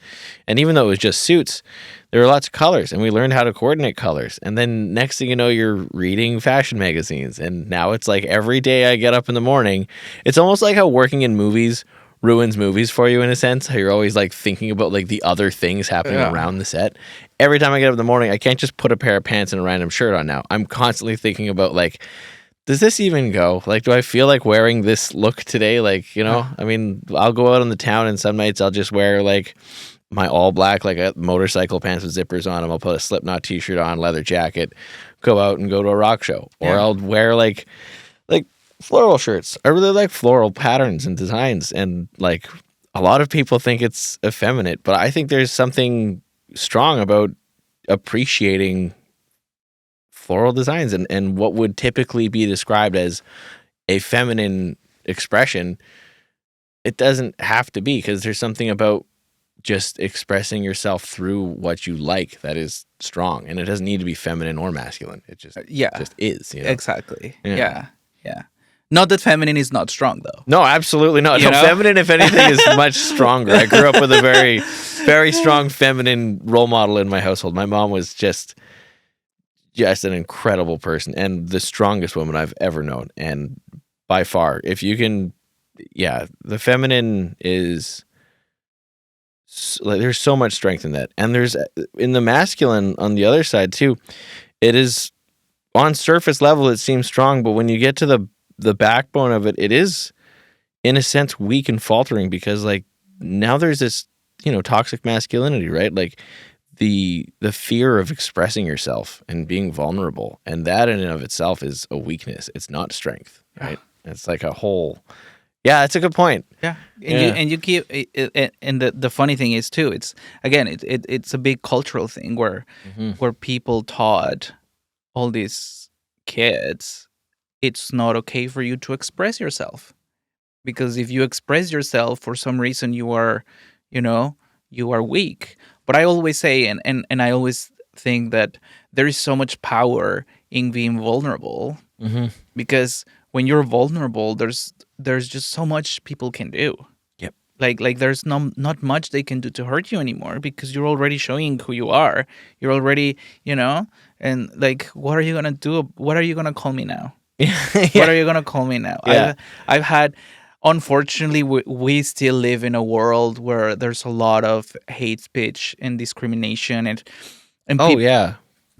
And even though it was just suits, there were lots of colors and we learned how to coordinate colors. And then next thing you know, you're reading fashion magazines. And now it's like every day I get up in the morning, it's almost like how working in movies ruins movies for you in a sense. How you're always like thinking about like the other things happening Yeah. around the set. Every time I get up in the morning, I can't just put a pair of pants and a random shirt on now. I'm constantly thinking about like, does this even go? Like, do I feel like wearing this look today? Like, Yeah. I mean, I'll go out on the town and some nights I'll just wear like my all black, like a motorcycle pants with zippers on them. I'll put a Slipknot t-shirt on, leather jacket, go out and go to a rock show. Or Yeah. I'll wear like floral shirts. I really like floral patterns and designs. And like a lot of people think it's effeminate, but I think there's something strong about appreciating floral designs and what would typically be described as a feminine expression. It doesn't have to be, because there's something about just expressing yourself through what you like that is strong, and it doesn't need to be feminine or masculine. It just Yeah, just is, you know. exactly. Yeah. Yeah, yeah. Not that feminine is not strong, though. No, absolutely not. You No, know? feminine, if anything, is much stronger. I grew up with a very, very strong feminine role model in my household. My mom was just an incredible person and the strongest woman I've ever known. And by far, if you can, yeah, the feminine is like, there's so much strength in that. And there's in the masculine on the other side too. It is on surface level, it seems strong, but when you get to the backbone of it, it is in a sense weak and faltering, because like now there's this, toxic masculinity, right? Like the fear of expressing yourself and being vulnerable, and that in and of itself is a weakness. It's not strength, right? It's like a whole. Yeah, that's a good point. Yeah, and you keep and the funny thing is too. It's again, it's a big cultural thing where people taught all these kids it's not okay for you to express yourself, because if you express yourself for some reason you know you are weak. But I always say and I always think that there is so much power in being vulnerable, Mm-hmm. because when you're vulnerable there's just so much people can do. Yep. Like there's not much they can do to hurt you anymore, because you're already showing who you are. You're already, and like, what are you gonna do? What are you gonna call me now? What are you gonna call me now? Yeah. I've had, unfortunately, we still live in a world where there's a lot of hate speech and discrimination, and Oh yeah.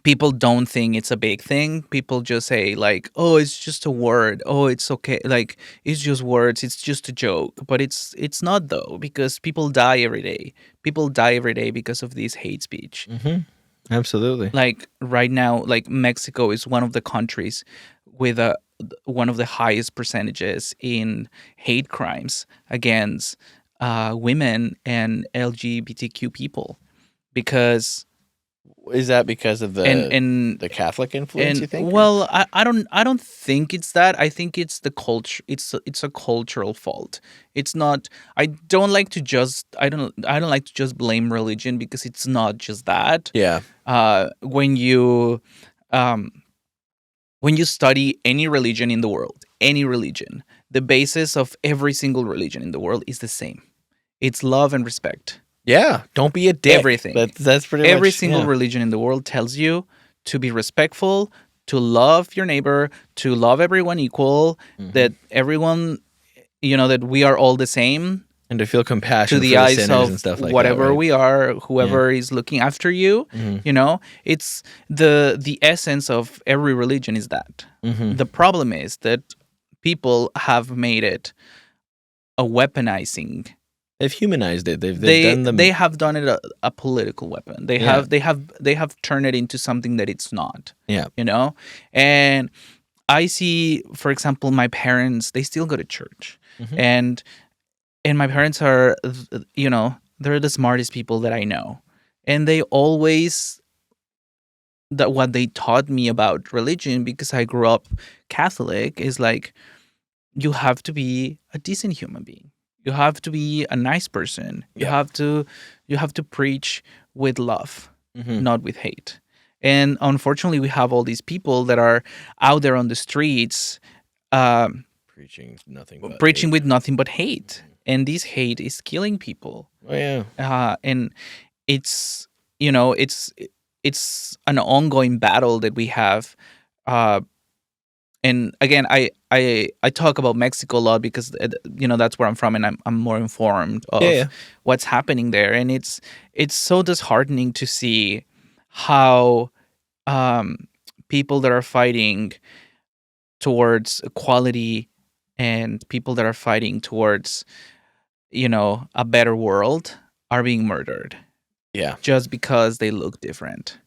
people don't think it's a big thing. People just say like, "Oh, it's just a word. Oh, it's okay. Like it's just words. It's just a joke." But it's not, though, because people die every day. People die every day because of this hate speech. Mm-hmm. Absolutely. Like right now, like Mexico is one of the countries with one of the highest percentages in hate crimes against women and LGBTQ people, because Is that because of and the Catholic influence, you think? well, I don't think it's that. I think it's the culture. It's a cultural fault. It's not. I don't like to just blame religion, because it's not just that. Yeah. Um when you study any religion in the world, any religion, the basis of every single religion in the world is the same. It's love and respect. Yeah. Don't be a dick. Everything. That's pretty Every much, single yeah. religion in the world tells you to be respectful, to love your neighbor, to love everyone equal, that everyone, that we are all the same And to feel to compassion for the the eyes sinners and of stuff like whatever that, right? we are, whoever is looking after you. It's the essence of every religion is that. Mm-hmm. The problem is that people have made it a weaponizing. They've humanized it. They've they done them. they have done it a political weapon. They have turned it into something that it's not. Yeah. And I see, for example, my parents, they still go to church. Mhm. And my parents are, they're the smartest people that I know, and they always, that what they taught me about religion, because I grew up Catholic, is like, you have to be a decent human being. You have to be a nice person. You Yeah. have to preach with love, Mhm. not with hate. And unfortunately, we have all these people that are out there on the streets, Preaching nothing but preaching hate. with nothing but hate, and this hate is killing people. Oh yeah. And it's it's an ongoing battle that we have. And again, I talk about Mexico a lot, because that's where I'm from, and I'm more informed of Yeah. what's happening there. And it's so disheartening to see how people that are fighting towards equality, and people that are fighting towards a better world, are being murdered Yeah. just because they look different.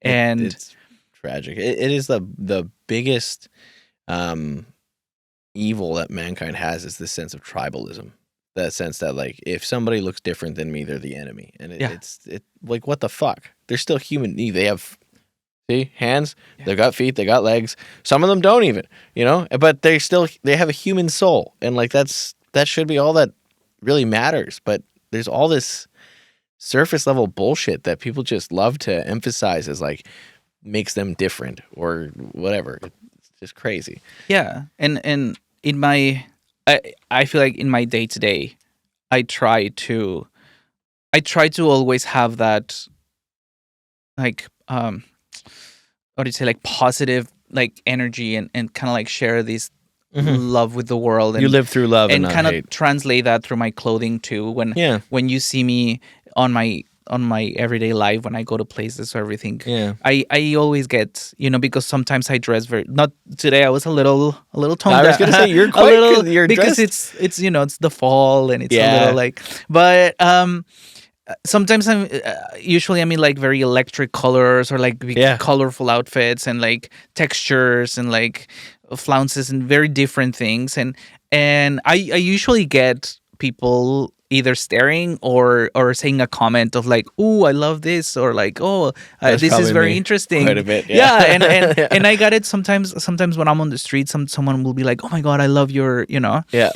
And it's tragic. It is the biggest evil that mankind has, is this sense of tribalism. That sense that, like, if somebody looks different than me, they're the enemy. And Yeah. it's like, what the fuck? They're still human. They have See, hands, Yeah. they've got feet, they got legs. Some of them don't even, but they have a human soul. And like that should be all that really matters. But there's all this surface level bullshit that people just love to emphasize as like makes them different or whatever. It's just crazy. Yeah, and in my, I feel like in my day to day, I try to always have that, like, what do you say, like positive like energy, and kind of like share this love with the world, You and live through love and not kind of hate. translate that through my clothing too. Yeah. When you see me on my everyday life, when I go to places or everything, Yeah. I always get, because sometimes I dress very, not today, I was a little toned I was down. gonna say you're a quite little, good. You're because dressed. it's it's the fall, and it's a Yeah. little like, but sometimes usually I'm in like very electric colors, or like big Yeah. colorful outfits, and like textures, and like flounces, and very different things, and I usually get people either staring or saying a comment of like, "Oh, I love this," or like, "Oh, That's this is probably very me. interesting." Quite a bit, Yeah, yeah. Yeah. and I got it sometimes when I'm on the street, someone will be like, "Oh my god, I love your," Yeah.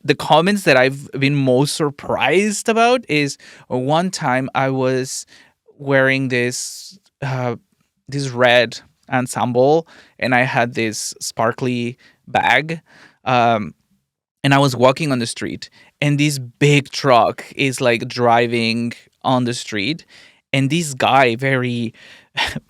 The comments that I've been most surprised about is, one time I was wearing this red ensemble, and I had this sparkly bag, um, and I was walking on the street, and this big truck is like driving on the street, and this guy, very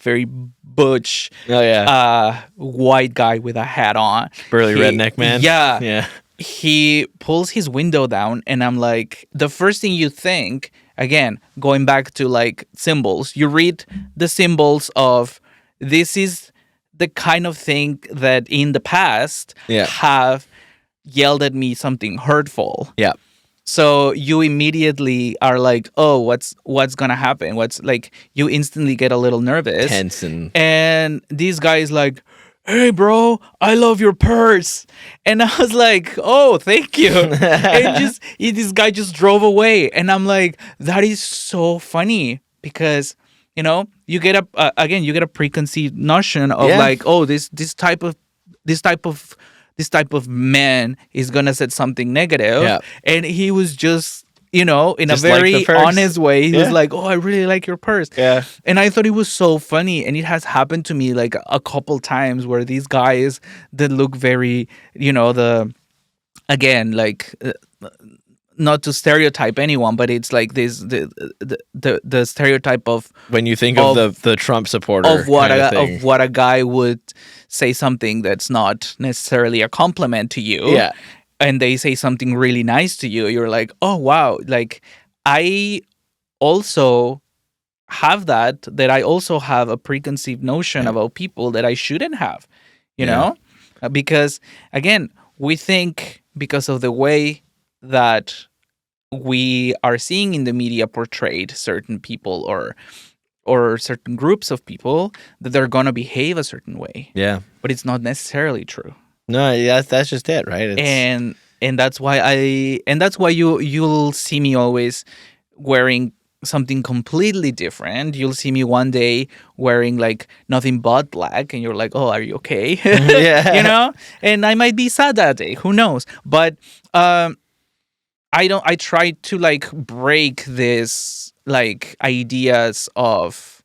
very butch, Oh yeah. white guy with a hat on, Burly redneck man. yeah, Yeah. he pulls his window down, and I'm like, the first thing you think, again, going back to like symbols, you read the symbols of, this is the kind of thing that in the past Yeah. have yelled at me something hurtful. Yeah. So you immediately are like, oh, what's gonna happen? What's like, you instantly get a little nervous. Tense and And this guy is like, "Hey bro, I love your purse." And I was like, "Oh, thank you." And this guy just drove away, and I'm like, that is so funny, because you get you get a preconceived notion of Yeah. like, oh, this type of man is gonna say something negative. Yeah. And he was just, in Just a like the very purse. honest way, he was Yeah. like, "Oh, I really like your purse." Yeah. And I thought it was so funny, and it has happened to me like a couple times, where these guys that look very, the, again, like, not to stereotype anyone, but it's like this, the stereotype of When you think of the Trump supporter of what kind of thing. of what a guy would say, something that's not necessarily a compliment to you. Yeah. And they say something really nice to you, you're like, "Oh wow." Like, I also have that I also have a preconceived notion about people that I shouldn't have, you Yeah. know? Because again, we think, because of the way that we are seeing in the media portrayed certain people, or certain groups of people, that they're going to behave a certain way. Yeah. But it's not necessarily true. No, yeah, that's just it, right? It's, And that's why you'll see me always wearing something completely different. You'll see me one day wearing like nothing but black, and you're like, "Oh, are you okay?" Yeah. And I might be sad that day, who knows. But I try to like break this like ideas of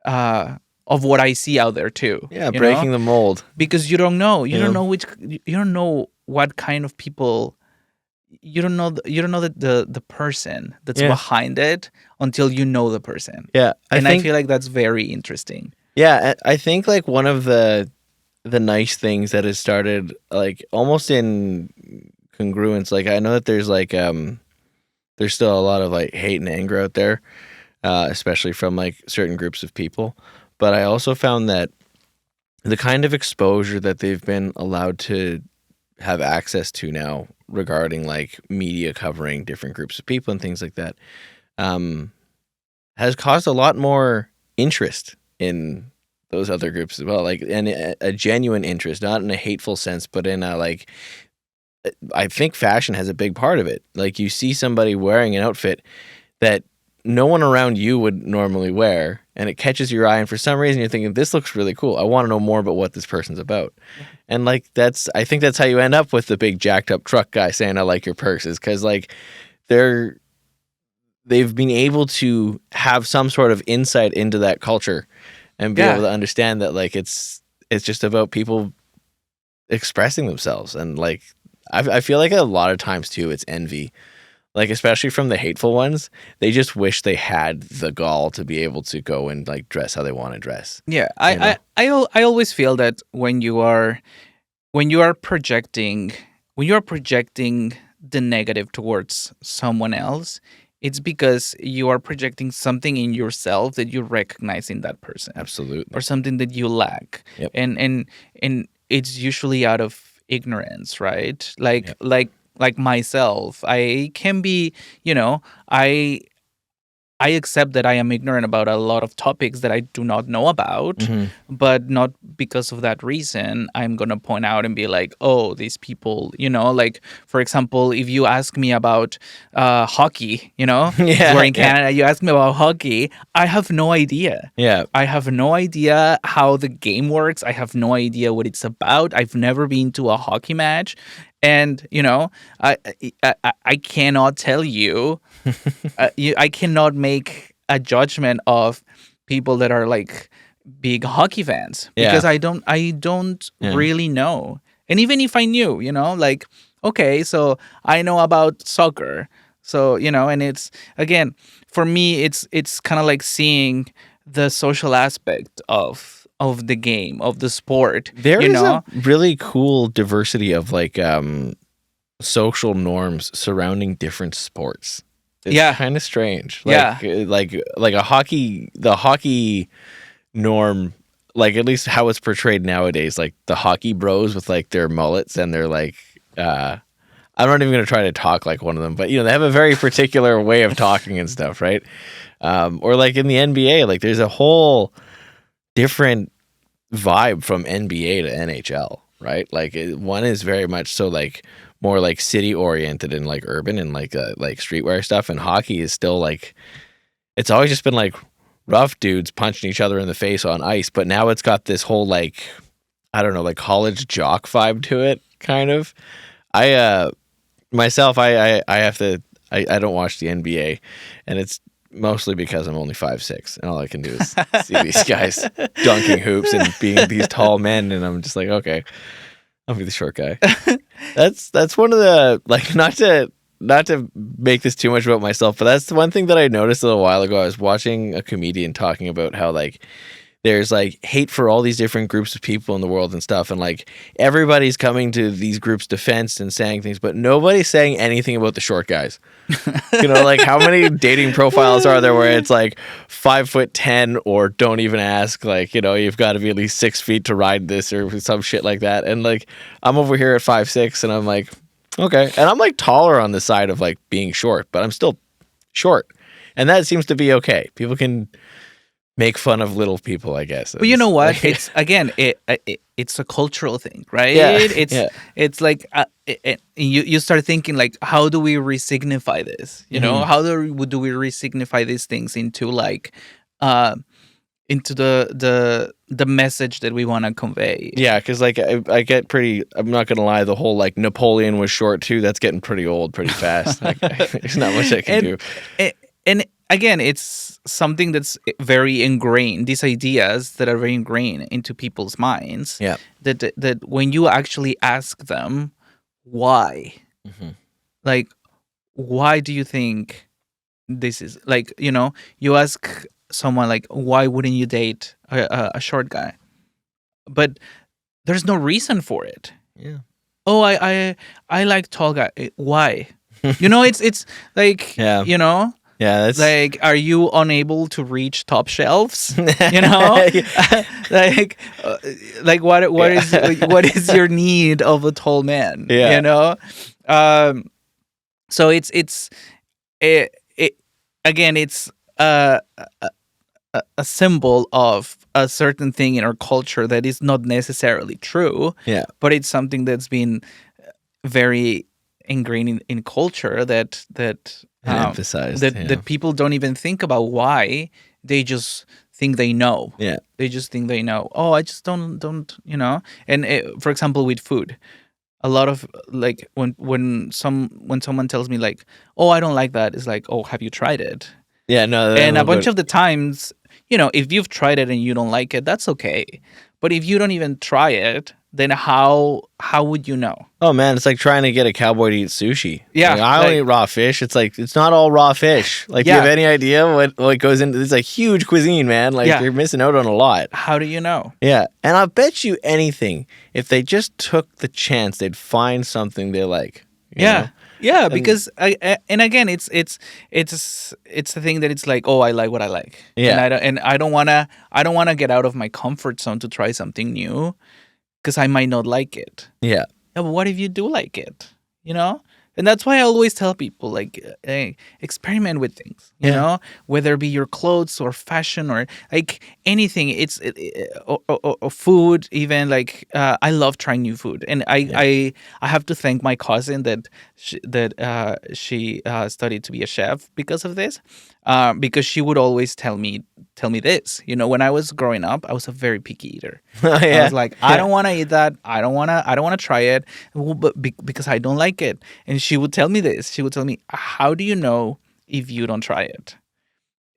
what I see out there too. Yeah, breaking the mold. Because you don't know. You Yeah. don't know you don't know what kind of people, you don't know the person that's Yeah. behind it until you know the person. Yeah. I feel like that's very interesting. Yeah, I think like one of the nice things that has started like almost in congruence, like I know that there's like there's still a lot of like hate and anger out there, especially from like certain groups of people, but I also found that the kind of exposure that they've been allowed to have access to now regarding like media covering different groups of people and things like that has caused a lot more interest in those other groups as well, like, and a genuine interest, not in a hateful sense, but in a like, I think fashion has a big part of it. Like you see somebody wearing an outfit that no one around you would normally wear, and it catches your eye, and for some reason you're thinking, this looks really cool. I want to know more about what this person's about. Yeah. And like I think that's how you end up with the big jacked up truck guy saying I like your purses, because like they've been able to have some sort of insight into that culture and be able Yeah. to understand that like it's just about people expressing themselves. And like I feel like a lot of times too it's envy, like especially from the hateful ones. They just wish they had the gall to be able to go and like dress how they want to dress, Yeah, you know. I always feel that when you are projecting the negative towards someone else, it's because you are projecting something in yourself that you recognize in that person, Absolutely. or something that you lack. Yep. And it's usually out of ignorance, right? Yep. Like myself, I can be, you know, I accept that I am ignorant about a lot of topics that I do not know about, Mhm. but not because of that reason I'm going to point out and be like, oh, these people, like, for example, if you ask me about hockey, because we're Yeah, in yeah, Canada, you ask me about hockey, I have no idea. yeah. I have no idea how the game works. I have no idea what it's about. I've never been to a hockey match. And, I cannot tell you I cannot make a judgment of people that are like big hockey fans, Yeah. because I don't Yeah. really know. And even if I knew, like, okay, so I know about soccer. So, and it's, again, for me, it's kind of like seeing the social aspect of the game, of the sport, There you is a know? really cool diversity of like social norms surrounding different sports. It's Yeah. kind of strange. Yeah. Like the hockey norm, like at least how it's portrayed nowadays, like the hockey bros with like their mullets and they're like I'm not even going to try to talk like one of them, but they have a very particular way of talking and stuff, right? Or like in the NBA, like there's a whole different vibe from NBA to NHL, right? Like one is very much so like more like city oriented and like urban and like streetwear stuff, and hockey is still like it's always just been like rough dudes punching each other in the face on ice, but now it's got this whole like I don't know, like college jock vibe to it, kind of. I myself I have to I don't watch the NBA, and it's mostly because I'm only 5'6", and all I can do is see these guys dunking hoops and being these tall men, and I'm just like, okay, I'll be the short guy. That's one of the like not to make this too much about myself, but that's the one thing that I noticed a little while ago. I was watching a comedian talking about how like there's like hate for all these different groups of people in the world and stuff, and like everybody's coming to these groups' defense and saying things, but nobody's saying anything about the short guys. Like how many dating profiles are there where it's like 5'10" or don't even ask, like, you've got to be at least 6 feet to ride this or some shit like that. And like I'm over here at 5'6", and I'm like, okay. And I'm like taller on the side of like being short, but I'm still short. And that seems to be okay. People can make fun of little people, I guess. But you know what? Like, It's, again, it's a cultural thing, right? yeah, It's yeah. it's like you start thinking like, how do we resignify this? Mhm. How do we resignify these things into like into the message that we want to convey? Yeah, because like I get pretty. I'm not gonna lie. The whole like Napoleon was short too. That's getting pretty old pretty fast. Like, there's not much I can do. And again, it's something that's very ingrained. These ideas that are very ingrained into people's minds. Yeah. That when you actually ask them why, Mhm. like, why do you think this is like? You ask someone like, why wouldn't you date a short guy? But there's no reason for it. Yeah. Oh, I like tall guy. Why? It's like, Yeah. Yeah. That's like, are you unable to reach top shelves? Yeah. Like, what is Yeah. what is your need of a tall man? Yeah. So it again, it's a symbol of a certain thing in our culture that is not necessarily true. Yeah. But it's something that's been very ingrained in culture that And emphasized. Yeah. that people don't even think about why. They just think they know. Yeah. They just think they know. Oh, I just don't And for example, with food, a lot of like when someone tells me like, oh, I don't like that, it's like, oh, have you tried it? Yeah. No. And a bunch But of the times, if you've tried it and you don't like it, that's okay. But if you don't even try it, then how would you know? oh man, it's like trying to get a cowboy to eat sushi. Yeah, Like, I don't like- eat raw fish. It's like it's not all raw fish. Like, do you Yeah. have any idea what goes into this? Like huge cuisine, man. Like Yeah. you're missing out on a lot. How do you know? Yeah, and I'll bet you anything, if they just took the chance, they'd find something they like. you Yeah. know? Yeah, because and again, it's the thing that it's like, oh, I like what I like. Yeah. And I don't wanna get out of my comfort zone to try something new, because I might not like it. Yeah. Yeah, but what if you do like it? And that's why I always tell people, like, hey, experiment with things. Whether it be your clothes or fashion or like anything. Or food, even like I love trying new food, and I have to thank my cousin that she studied to be a chef because of this, because she would always tell me this. When I was growing up, I was a very picky eater. Oh, yeah. I was like, I don't want to eat that. I don't want to try it, because I don't like it. And she would tell me this. She would tell me, how do you know if you don't try it?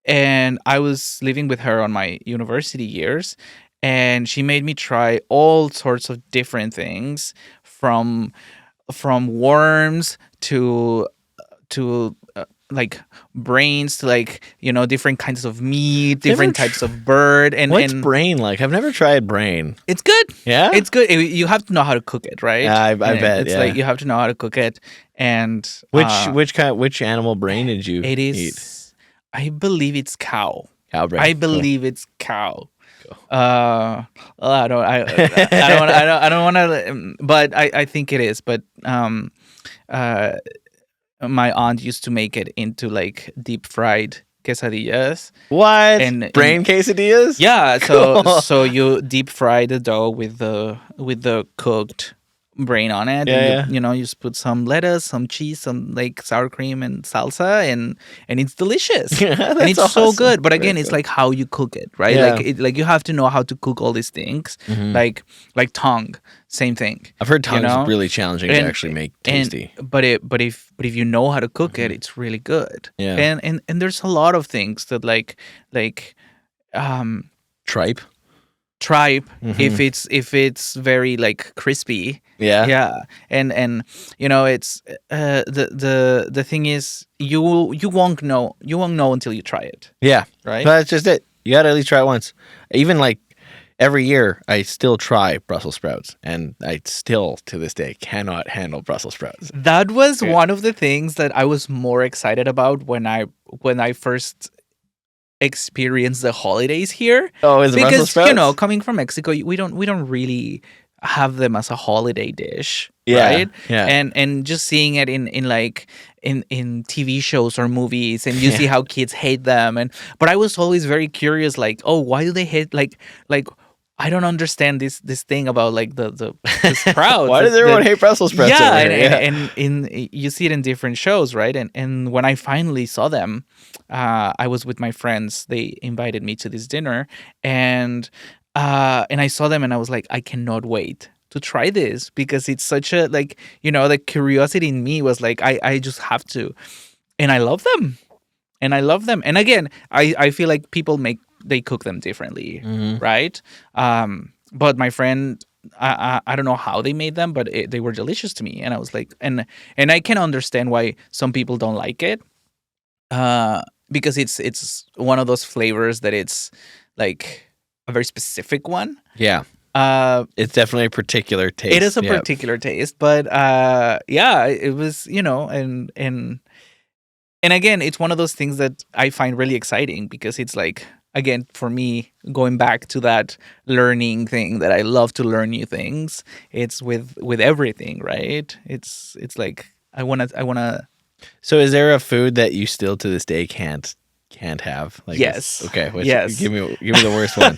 And I was living with her on my university years, and she made me try all sorts of different things, from worms to like brains, to like different kinds of meat, different Never types of bird. And What's and brain like? I've never tried brain. it's good. Yeah? It's good. You have to know how to cook it, right? Yeah, I And bet, it's yeah. like you have to know how to cook it. And Which animal brain did you it eat? is, I believe it's cow. Cow brain. I believe it's cow. I don't want to, but I think it is. But my aunt used to make it into like deep fried quesadillas. What? And- brain and- quesadillas? Yeah, so Cool. so you deep fry the dough with the cooked brain on it. Yeah, and you just put some lettuce, some cheese, some like sour cream and salsa, and it's delicious. Yeah, and that's it's so awesome. good. But again, Very it's good. like how you cook it, right? Yeah. Like you have to know how to cook all these things. Mhm. Like tongue, same thing. I've heard tongues know? is really challenging to And- actually make tasty. But if you know how to cook it, it's really good. Yeah. And there's a lot of things that like Tripe? tripe, Mhm. if it's very like crispy. Yeah. Yeah. And it's the thing is, you won't know until you try it, Yeah. right? But that's just it. You gotta at least try it once. Even like every year, I still try Brussels sprouts, and I still to this day cannot handle Brussels sprouts. That was Yeah. one of the things that I was more excited about when I first experienced the holidays here. Oh, is it Brussels Because sprouts? coming from Mexico, we don't really have them as a holiday dish, Yeah, right? yeah. And just seeing it in like in TV shows or movies, and you see how kids hate them, but I was always very curious, like, oh, why do they hate like I don't understand this thing about like the sprouts. Why does everyone hate Brussels sprouts? Yeah, over here? and you see it in different shows, right? And when I finally saw them, I was with my friends. They invited me to this dinner, and I saw them, and I was like, I cannot wait to try this, because it's such a like the curiosity in me was like, I just have to, and I love them, and again, I feel like they cook them differently, Mhm. right? But my friend, I don't know how they made them, but they were delicious to me, and I was like, and I can understand why some people don't like it, because it's one of those flavors that it's like a very specific one. Yeah. It's definitely a particular taste. It is a Yeah. particular taste, but yeah, it was, and again, it's one of those things that I find really exciting, because it's like, again, for me, going back to that learning thing, that I love to learn new things. It's with everything, right? It's like I wanna. So, is there a food that you still to this day can't have? Like, Yes. Okay. Yes. Give me the worst one.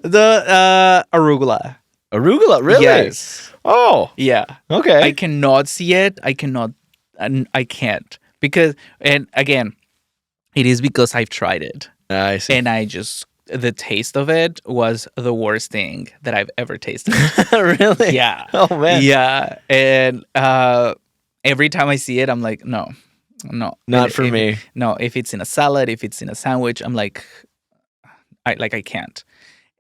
The arugula. Arugula. Really? Yes. Oh. Yeah. Okay. I cannot see it. I cannot. And I can't. because, and again, it is because I've tried it, I see. and the taste of it was the worst thing that I've ever tasted. Really? Yeah. Oh man. Yeah. And every time I see it, I'm like, no, no. Not for if, me. No, if it's in a salad, if it's in a sandwich, I'm like, I can't.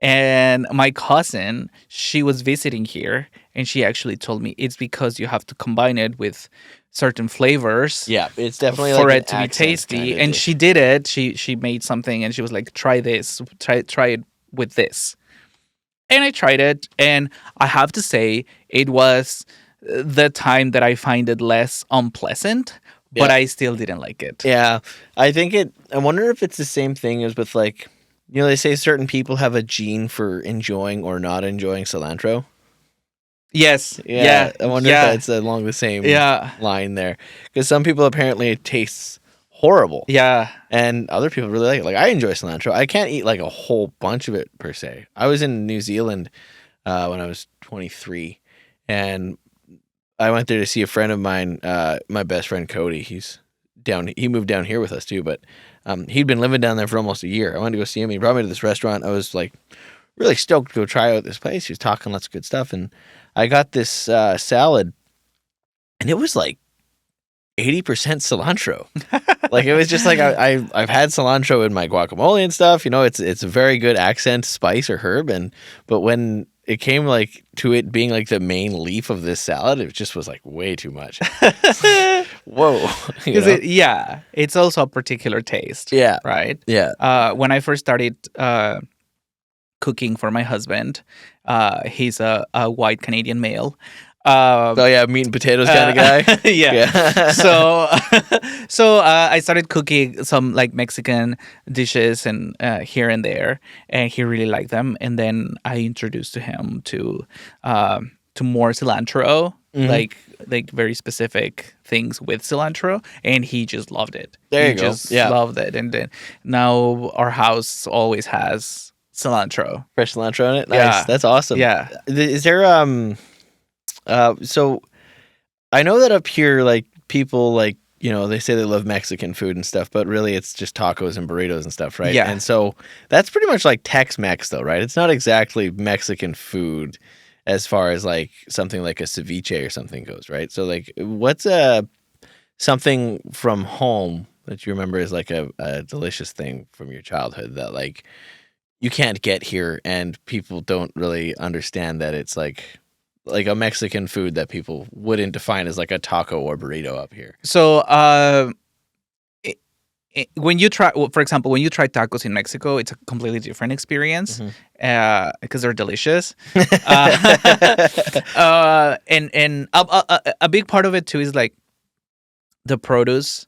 And my cousin, she was visiting here, and she actually told me it's because you have to combine it with certain flavors Yeah, it's definitely for like it an to be accent tasty. kinda And dish. she did it. She made something, and she was like, try this, try it with this. And I tried it, and I have to say it was the time that I find it less unpleasant, but Yeah. I still didn't like it. Yeah, I wonder if it's the same thing as with like, they say certain people have a gene for enjoying or not enjoying cilantro. Yes. Yeah, Yeah. I wonder if Yeah. that's along the same Yeah. line there, because some people apparently it tastes horrible, Yeah. and other people really like it. Like I enjoy cilantro. I can't eat like a whole bunch of it per se. I was in New Zealand when I was 23, and I went there to see a friend of mine, my best friend Cody. He moved down here with us too, but he'd been living down there for almost a year. I wanted to go see him. He brought me to this restaurant. I was like really stoked to go try out this place. He was talking lots of good stuff, and I got this salad, and it was like 80% cilantro. Like it was just like I've had cilantro in my guacamole and stuff. It's a very good accent spice or herb, but when it came like to it being like the main leaf of this salad, it just was like way too much. Whoa, Because it's also a particular taste. Yeah, Right. yeah. When I first started cooking for my husband, he's a white Canadian male. Oh yeah, meat and potatoes kind of guy. Yeah. So I started cooking some like Mexican dishes and here and there, and he really liked them. And then I introduced to him to more cilantro, Mhm. like very specific things with cilantro, and he just loved it. There He you go. just Yeah. loved it, and then now our house always has cilantro. Fresh cilantro on it. Nice. Yeah. That's awesome. Yeah. Is there so I know that up here, like people like, they say they love Mexican food and stuff, but really it's just tacos and burritos and stuff, right? Yeah. And so that's pretty much like Tex-Mex though, right? It's not exactly Mexican food as far as like something like a ceviche or something goes, right? So like what's something from home that you remember is like a delicious thing from your childhood that like you can't get here and people don't really understand that it's like a Mexican food that people wouldn't define as like a taco or burrito up here. So when you try, well, for example, when you try tacos in Mexico, it's a completely different experience because they're delicious. And a big part of it too is like the produce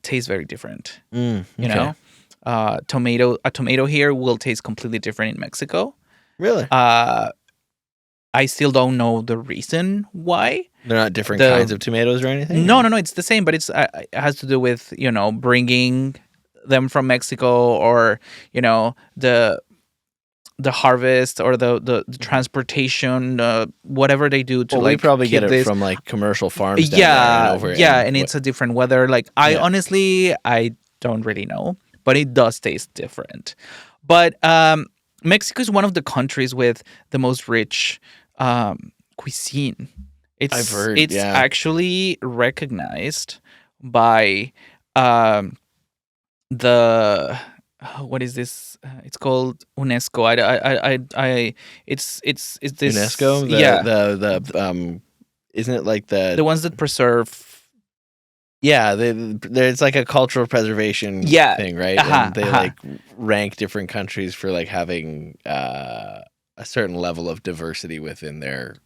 tastes very different. You know, a tomato here will taste completely different in Mexico. Really? I still don't know the reason why. They're not different kinds of tomatoes or anything? No, it's the same, but it has to do with bringing them from Mexico, or the harvest, or the transportation, whatever they do to we probably keep get it this. from like commercial farms down there and over. And it's a different weather. Like honestly, I don't really know, but it does taste different. But Mexico is one of the countries with the most rich cuisine. I've heard, it's actually recognized by the what is this? It's called UNESCO. It's this UNESCO. The isn't it like the ones that preserve. Yeah, there's like a cultural preservation thing, right? And they like rank different countries for like having a certain level of diversity within their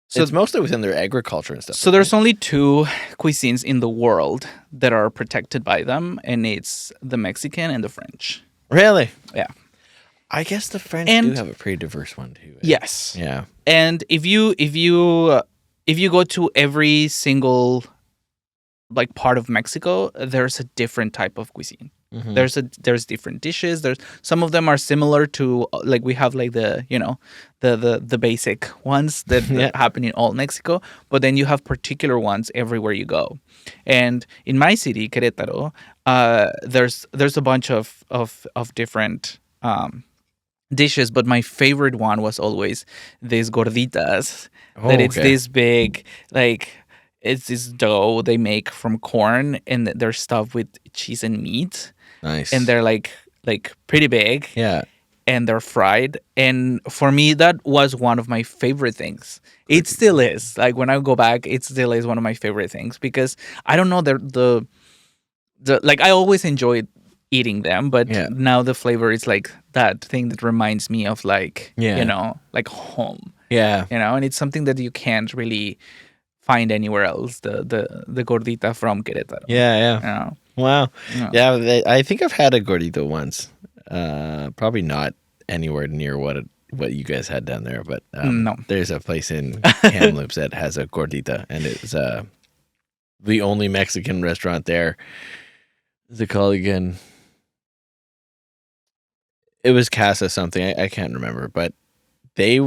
so it's mostly within their agriculture and stuff. So there's only two cuisines in the world that are protected by them, and it's the Mexican and the French. Really? Yeah. I guess the French do have a pretty diverse one too. Yes. Yeah. And if you go to every single like part of Mexico, there's a different type of cuisine. Mhm. There's different dishes. There's some of them are similar to like we have like the the basic ones that Yeah. happen in all Mexico, but then you have particular ones everywhere you go. And in my city, Querétaro, there's a bunch of different dishes, but my favorite one was always these gorditas. That Oh, it's okay. this big, like it's this dough they make from corn, and they're stuffed with cheese and meat, and Nice. they're like pretty big, Yeah. and they're fried. And for me, that was one of my favorite things. It still Gordita. is. Like when I go back, it still is one of my favorite things because I don't know the like I always enjoyed eating them, but Yeah. now the flavor is like that thing that reminds me of like Yeah. like home, Yeah. and it's something that you can't really find anywhere else. The gordita from Querétaro, Yeah. Yeah. you know. Wow. Yeah. Yeah. I think I've had a gordita once. Probably not anywhere near what you guys had down there, but No. there's a place in Kamloops that has a gordita, and it's the only Mexican restaurant there. What's it called again? It was Casa something. I can't remember, but they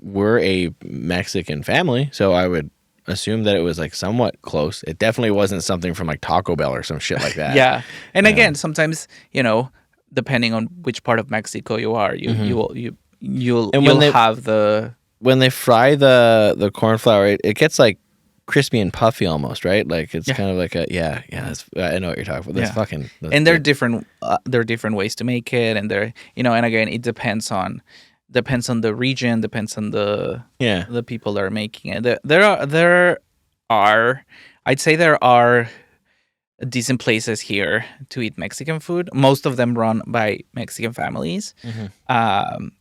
were a Mexican family, so I would assume that it was like somewhat close. It definitely wasn't something from like Taco Bell or some shit like that. Yeah, and Um, again, sometimes depending on which part of Mexico you are, mhm. And you'll have the when they fry the corn flour, it gets like crispy and puffy almost, right? Like it's yeah. kind of like a yeah. I know what you're talking about. That's Yeah. fucking that's And good. there are different ways to make it, and and again, it depends on the region, depends on Yeah. the people that are making it. There are I'd say there are decent places here to eat Mexican food. Most of them run by Mexican families. Mhm. Um,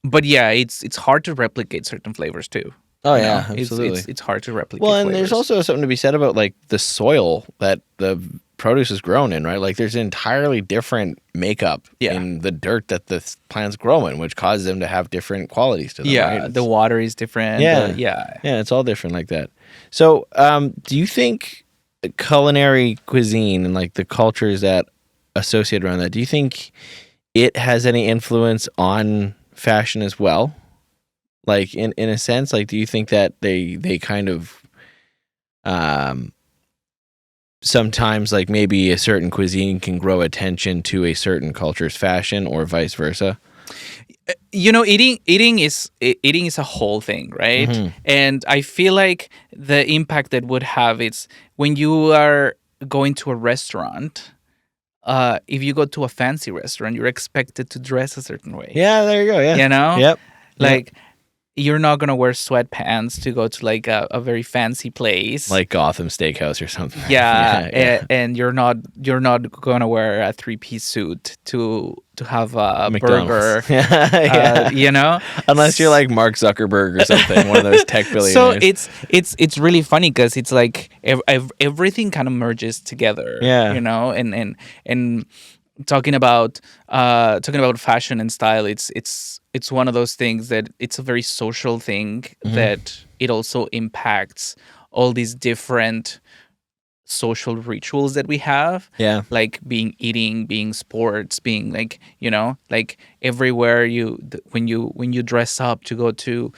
but yeah, it's hard to replicate certain flavors too. Oh You know, yeah, it's absolutely. it's it's hard to Well, replicate and there's flavors. also something to be said about like the soil that the produce is grown in, right? Like there's an entirely different makeup Yeah. in the dirt that the plants grow in, which causes them to have different qualities to them, right? Yeah, the water is different. Yeah, Yeah. yeah, it's all different like that. So, do you think culinary cuisine and like the cultures that associate around that, do you think it has any influence on fashion as well? Like in a sense, like do you think that they kind of um sometimes like maybe a certain cuisine can grow attention to a certain culture's fashion or vice versa? Eating is a whole thing, right? Mhm. And I feel like the impact that would have it's when you are going to a restaurant. If you go to a fancy restaurant, you're expected to dress a certain way. Yeah, there you go. Yeah. You know, Yep. Yep. like you're not gonna wear sweatpants to go to like a very fancy place. Like Gotham Steakhouse or something. Yeah, Yeah, yeah. and you're not gonna wear a three-piece suit to have a burger. McDonald's. Yeah. You know, Unless you're like Mark Zuckerberg or something, one of those tech so billionaires. it's really funny because it's like everything kind of merges together. Yeah. And talking about fashion and style, it's one of those things that it's a very social thing Mhm. that it also impacts all these different social rituals that we have, Yeah. like being eating, being sports, being like like everywhere when you dress up to go to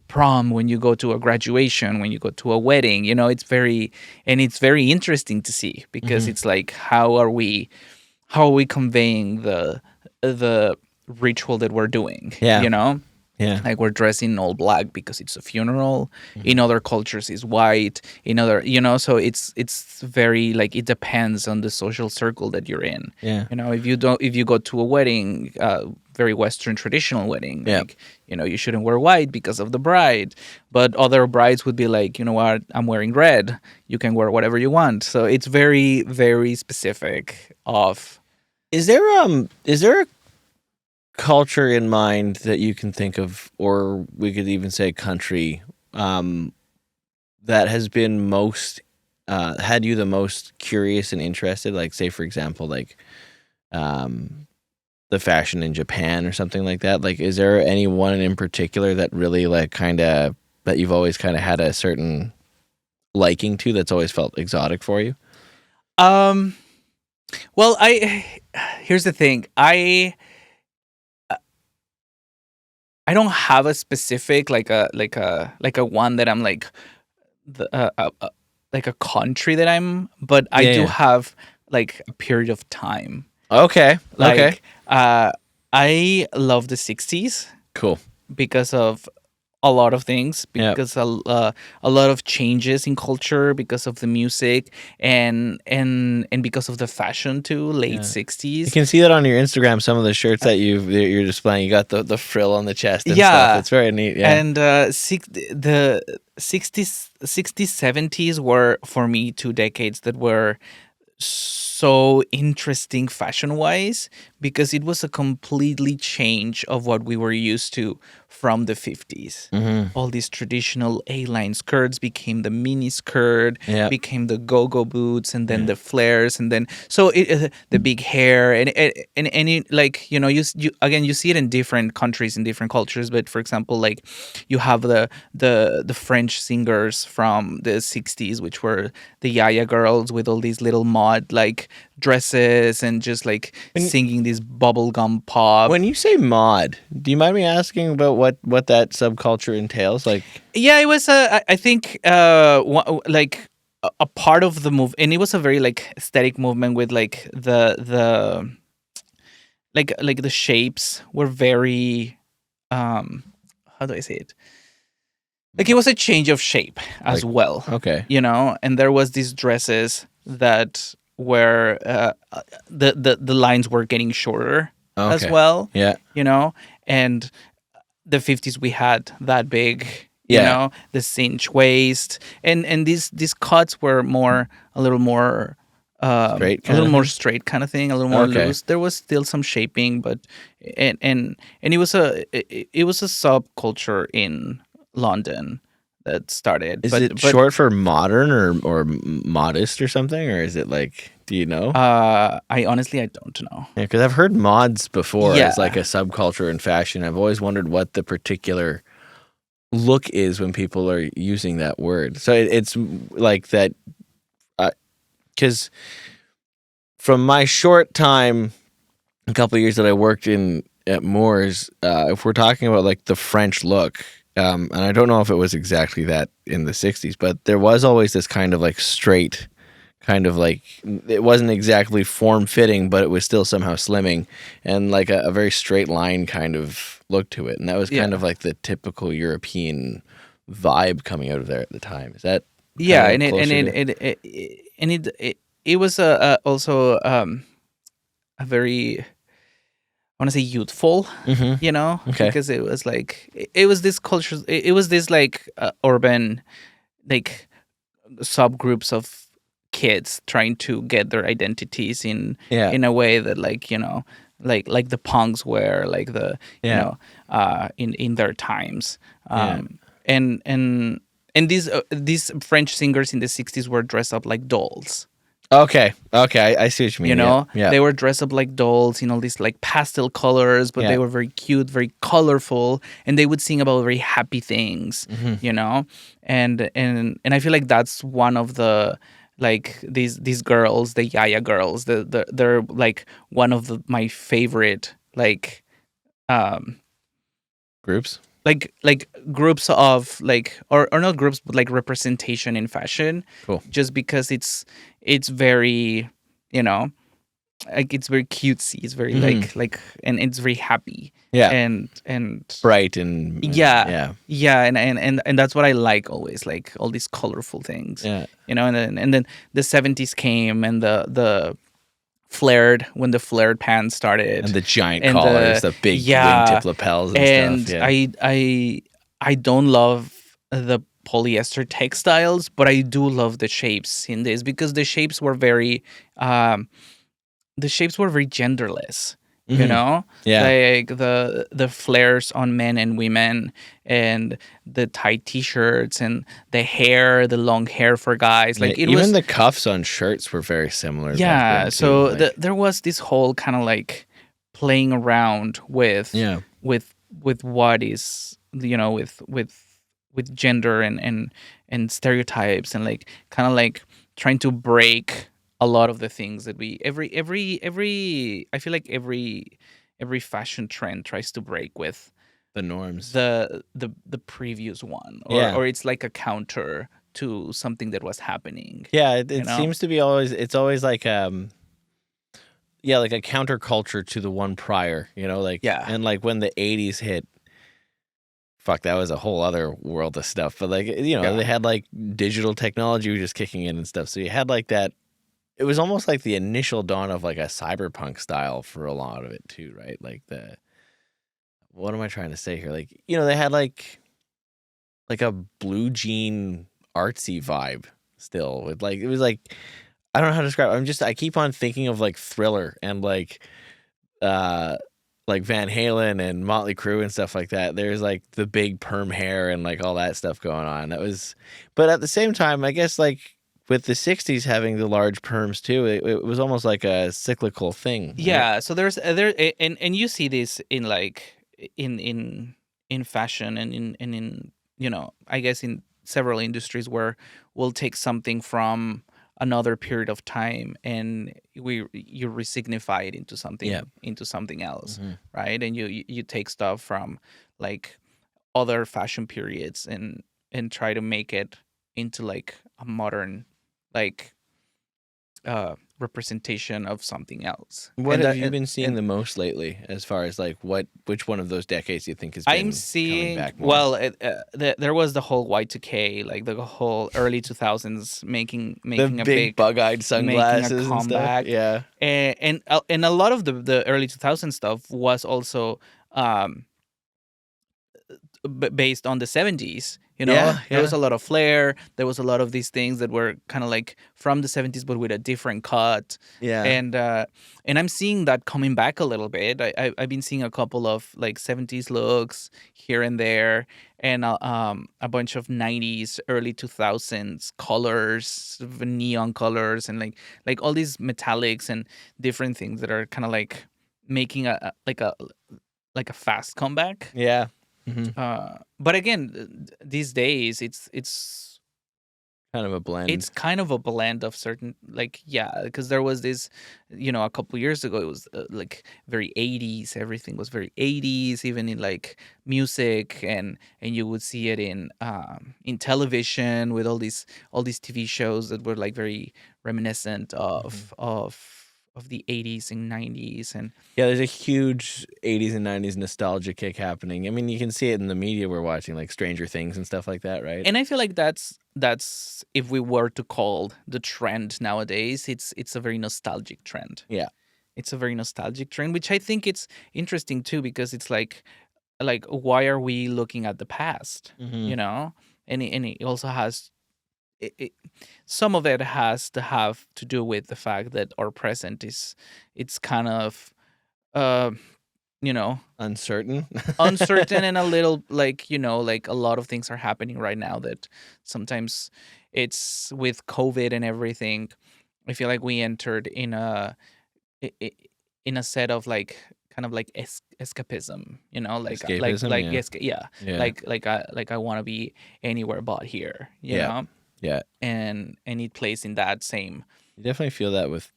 prom, when you go to a graduation, when you go to a wedding, it's very interesting to see because Mhm. it's like how are we conveying the ritual that we're doing, Yeah. Yeah. like we're dressing in all black because it's a funeral. In Mhm. other cultures is white. In other, so it's very like it depends on the social circle that you're in. Yeah. If you go to a wedding, very Western traditional wedding, Yeah. like you shouldn't wear white because of the bride, but other brides would be like, you know what, I'm wearing red. You can wear whatever you want. So it's very very specific of. Is there a culture in mind that you can think of, or we could even say country, that has been most had you the most curious and interested? Like, say for example, like the fashion in Japan or something like that. Like, is there any one in particular that really like kind of that you've always kind of had a certain liking to that's always felt exotic for you? Um, Well, I here's the thing. I don't have a specific like a one that I'm like the like a country that I'm, but I Yeah, do yeah. have like a period of time. Okay. Okay. Like I love the 60s Cool. because of a lot of things, Yeah. because a lot of changes in culture, because of the music, and because of the fashion too, late Yeah. You 60s. can see that on your Instagram. Some of the shirts that you're displaying. You got the frill on the chest and stuff. Yeah. It's very neat. Yeah. And the 60s, 60s, 70s were for me 2 decades that were so interesting fashion wise, because it was a completely change of what we were used to from the 50s. Mm-hmm. All these traditional A-line skirts became the mini skirt, Yeah. became the go-go boots, and then Yeah. the flares, and then so the big hair, and it, like, you again, you see it in different countries, in different cultures. But for example, like, you have the French singers from the 60s, which were the Yaya girls with all these little mod like dresses and just like When singing this bubblegum pop. when you say mod, do you mind me asking about what that subculture entails? Like, Yeah, it was I think like a part of the move, and it was a very like aesthetic movement with like the like the shapes were very um how do I say it? Like, it was a change of shape as like well, okay, and there was these dresses that were the lines were getting shorter as okay, well, yeah, you know, and the 50s we had that big, yeah, the cinch waist, and these cuts were more a little more straight a kind little of more thing. straight kind of thing, a little more Okay, loose. There was still some shaping, but and it was a subculture in London that started, is it but short for modern or modest or something, or is it like? Do you know? I don't know. Yeah, because I've heard mods before as like Yeah. a subculture in fashion. I've always wondered what the particular look is when people are using that word. So it's like that, because from my short time, a couple of years that I worked in at Moore's, if we're talking about like the French look, and I don't know if it was exactly that in the '60s, but there was always this kind of like straight, kind of like it wasn't exactly form fitting, but it was still somehow slimming and like a very straight line kind of look to it, and that was kind of Yeah. like the typical European vibe coming out of there at the time. Is that kind Yeah, of and it and closer it to? it was also a very, I want to say, youthful, Okay. because it was like it was this culture, it was this like urban, like, subgroups of kids trying to get their identities Yeah. in a way that, like, like the punks were, like, the Yeah. in their times, Yeah. and these French singers in the 60s were dressed up like dolls. Okay. Okay. I see what you mean. Yeah. Yeah. They were dressed up like dolls in all these like pastel colors, but Yeah. they were very cute, very colorful, and they would sing about very happy things, Hmm. and I feel like that's one of the, like, these girls, the Yaya girls, they're like one of my favorite, um Groups. like groups of, like, or not groups, but like representation in fashion, Cool. just because it's very, you know like, it's very cutesy, it's very Hmm. like, and it's very happy, Yeah. and Bright and yeah, yeah. yeah, and that's what I like always, like all these colorful things, Yeah. and then the 70s came, and the flared when the flared pants And started, the giant and collars, the the big yeah, wingtip lapels and stuff. and Yeah. I don't love the polyester textiles, but I do love the shapes in this, because um the shapes were very genderless, Hmm. Yeah. like the flares on men and women, and the tight t-shirts, and the long hair for guys, Yeah. like it Even was. the cuffs on shirts were very similar back Yeah, then too. so Like, there was this whole kind of like playing around yeah. with what is, with gender, and stereotypes, and like kind of like trying to break a lot of the things that we every I feel like every fashion trend tries to break with The norms. the previous one, Yeah. or it's like a counter to something that was happening, Yeah, you it know? seems to be always it's always like yeah, like a counterculture to the one prior, like Yeah. and like when the 80s hit, fuck, that was a whole other world of stuff. But like, they Yeah. had like digital technology was just kicking in and stuff. So you had like that it was almost like the initial dawn of like a cyberpunk style for a lot of it too, right? Like the what am I trying to say here? Like, they had like a blue jean artsy vibe still with like it was like I don't know how to describe it. I keep on thinking of like Thriller and uh like Van Halen and Motley Crue and stuff like that. There's like the big perm hair and like all that stuff going on. But at the same time, I guess like with the 60s having the large perms too, it was almost like a cyclical thing, right? Yeah, so and you see this in like in in in fashion and in I guess in several industries where we'll take something from another period of time and you resignify it Yeah. into something else, Hmm. right? And you take stuff from like other fashion periods and try to make it into like a modern like representation of something else. What And have that you been seeing and the most lately as far as like which one of those decades you think has I'm been coming seeing, back more? well, there was the whole Y2K, like the whole early 2000s The making a big big bug-eyed making a sunglasses and stuff. comeback, Yeah. and a lot of the early 2000 stuff was also um based on the 70s. Yeah, There was yeah. a lot of flair, there was a lot of these things that were kind of like from the 70s but with a different cut. Yeah. And I'm seeing that coming back a little bit. I've been seeing a couple of like 70s looks here and there, and a bunch of 90s early 2000s colors, neon colors, and like all these metallics and different things that are kind of like making a fast comeback. Yeah. Hmm. But again, these days Kind of a it's blend. kind of a blend of certain, like, yeah, because there was this, a couple years ago, it was like very 80s. Everything was very 80s, even in like music, and you would see it in television with all these TV shows that were like very reminiscent Mhm. of the 80s and 90s. And Yeah, there's a huge 80s and 90s nostalgia kick happening. I mean, you can see it in the media we're watching, like Stranger Things and stuff like that, right? And I feel like that's if we were to call the trend nowadays, it's a very nostalgic trend. Yeah. It's a very nostalgic trend, which I think it's interesting too, because it's like why are we looking at the past? Hmm. You know, and it also has some of it has to have to do with the fact that our present it's kind of uh you know Uncertain. uncertain, and a little like like a lot of things are happening right now that sometimes it's with COVID and everything. I feel like we entered i- i- in a set of like kind of like escapism, Escapism, yeah. yeah, Yeah. like I want to be anywhere but here, Yeah. Yeah. and it plays in that same. You definitely feel that with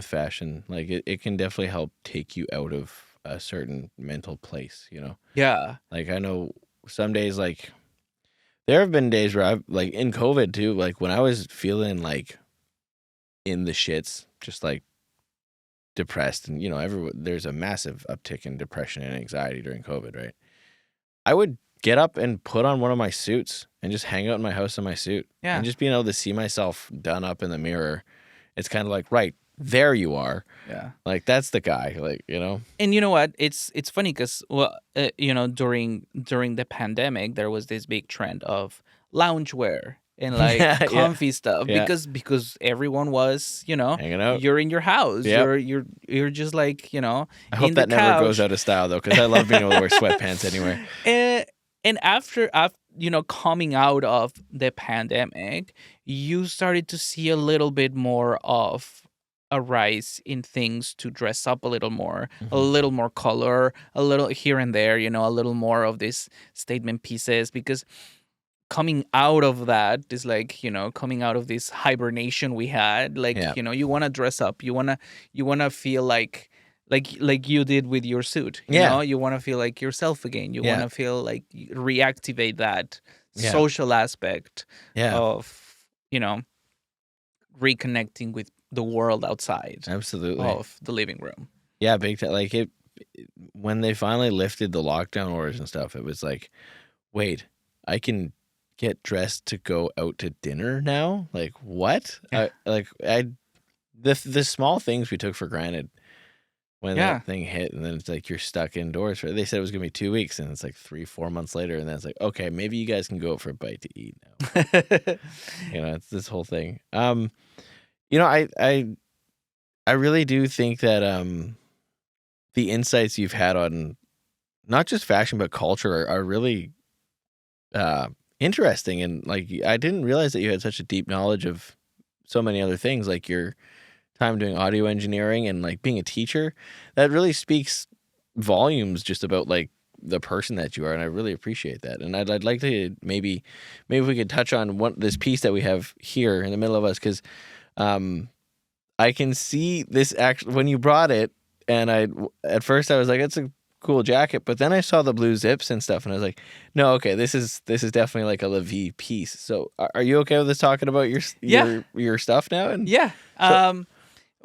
fashion. Like it can definitely help take you out of a certain mental place. Yeah. Like I know some days like there have been days where I've like in COVID too, like when I was feeling like in the shits, just like depressed and there's a massive uptick in depression and anxiety during COVID, right? I would get up and put on one of my suits and just hang out in my house in my suit and Yeah. just being able to see myself done up in the mirror. It's kind of like, right, there you are. Yeah. Like that's the guy, like. And you know what? It's funny because, well, during the pandemic, there was this big trend of loungewear and like Yeah, yeah, comfy stuff, yeah. because everyone was, Hanging out. you're in your house, Yep. you're just like, I hope in the that never goes couch. out of style though, because I love being able to wear sweatpants anywhere. And after coming out of the pandemic, you started to see a little bit more of a rise in things to dress up a little more, a Hmm. little more color, a little here and there, a little more of these statement pieces, because coming out of that is like, coming out of this hibernation we had, like, Yeah. you want to dress up, you want to feel like you did with your suit, Yeah. you want to feel like yourself again, you want Yeah. to feel like you reactivate that Yeah. social aspect Yeah. of, reconnecting with the world outside Absolutely. of the living room. Yeah, big time. Like when they finally lifted the lockdown orders and stuff, it was like, wait, I can get dressed to go out to dinner now? Like what? Yeah. The small things we took for granted when Yeah. that thing hit, and then it's like you're stuck indoors. They said it was gonna be 2 weeks, and it's like 3-4 months later, and then it's like, okay, maybe you guys can go out for a bite to eat now. It's this whole thing. I really do think that the insights you've had on not just fashion but culture are really interesting, and like I didn't realize that you had such a deep knowledge of so many other things, like your time doing audio engineering and like being a teacher. That really speaks volumes just about like the person that you are, and I really appreciate that. And I'd like to maybe if we could touch on this piece that we have here in the middle of us, because I can see this actually when you brought it, and at first I was like, it's a cool jacket, but then I saw the blue zips and stuff, and I was like, no, okay, this is definitely like a Levi piece. So are you okay with us talking about your stuff now? And Yeah.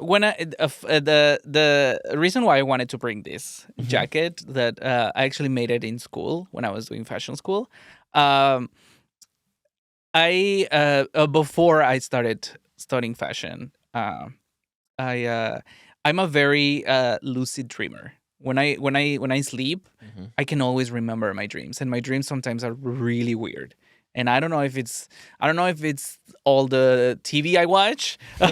When the reason why I wanted to bring this jacket, that I actually made it in school when I was doing fashion school. I before I started studying fashion, I'm a very lucid dreamer. When I sleep, I can always remember my dreams, and my dreams sometimes are really weird. And I don't know if it's all the TV I watch, or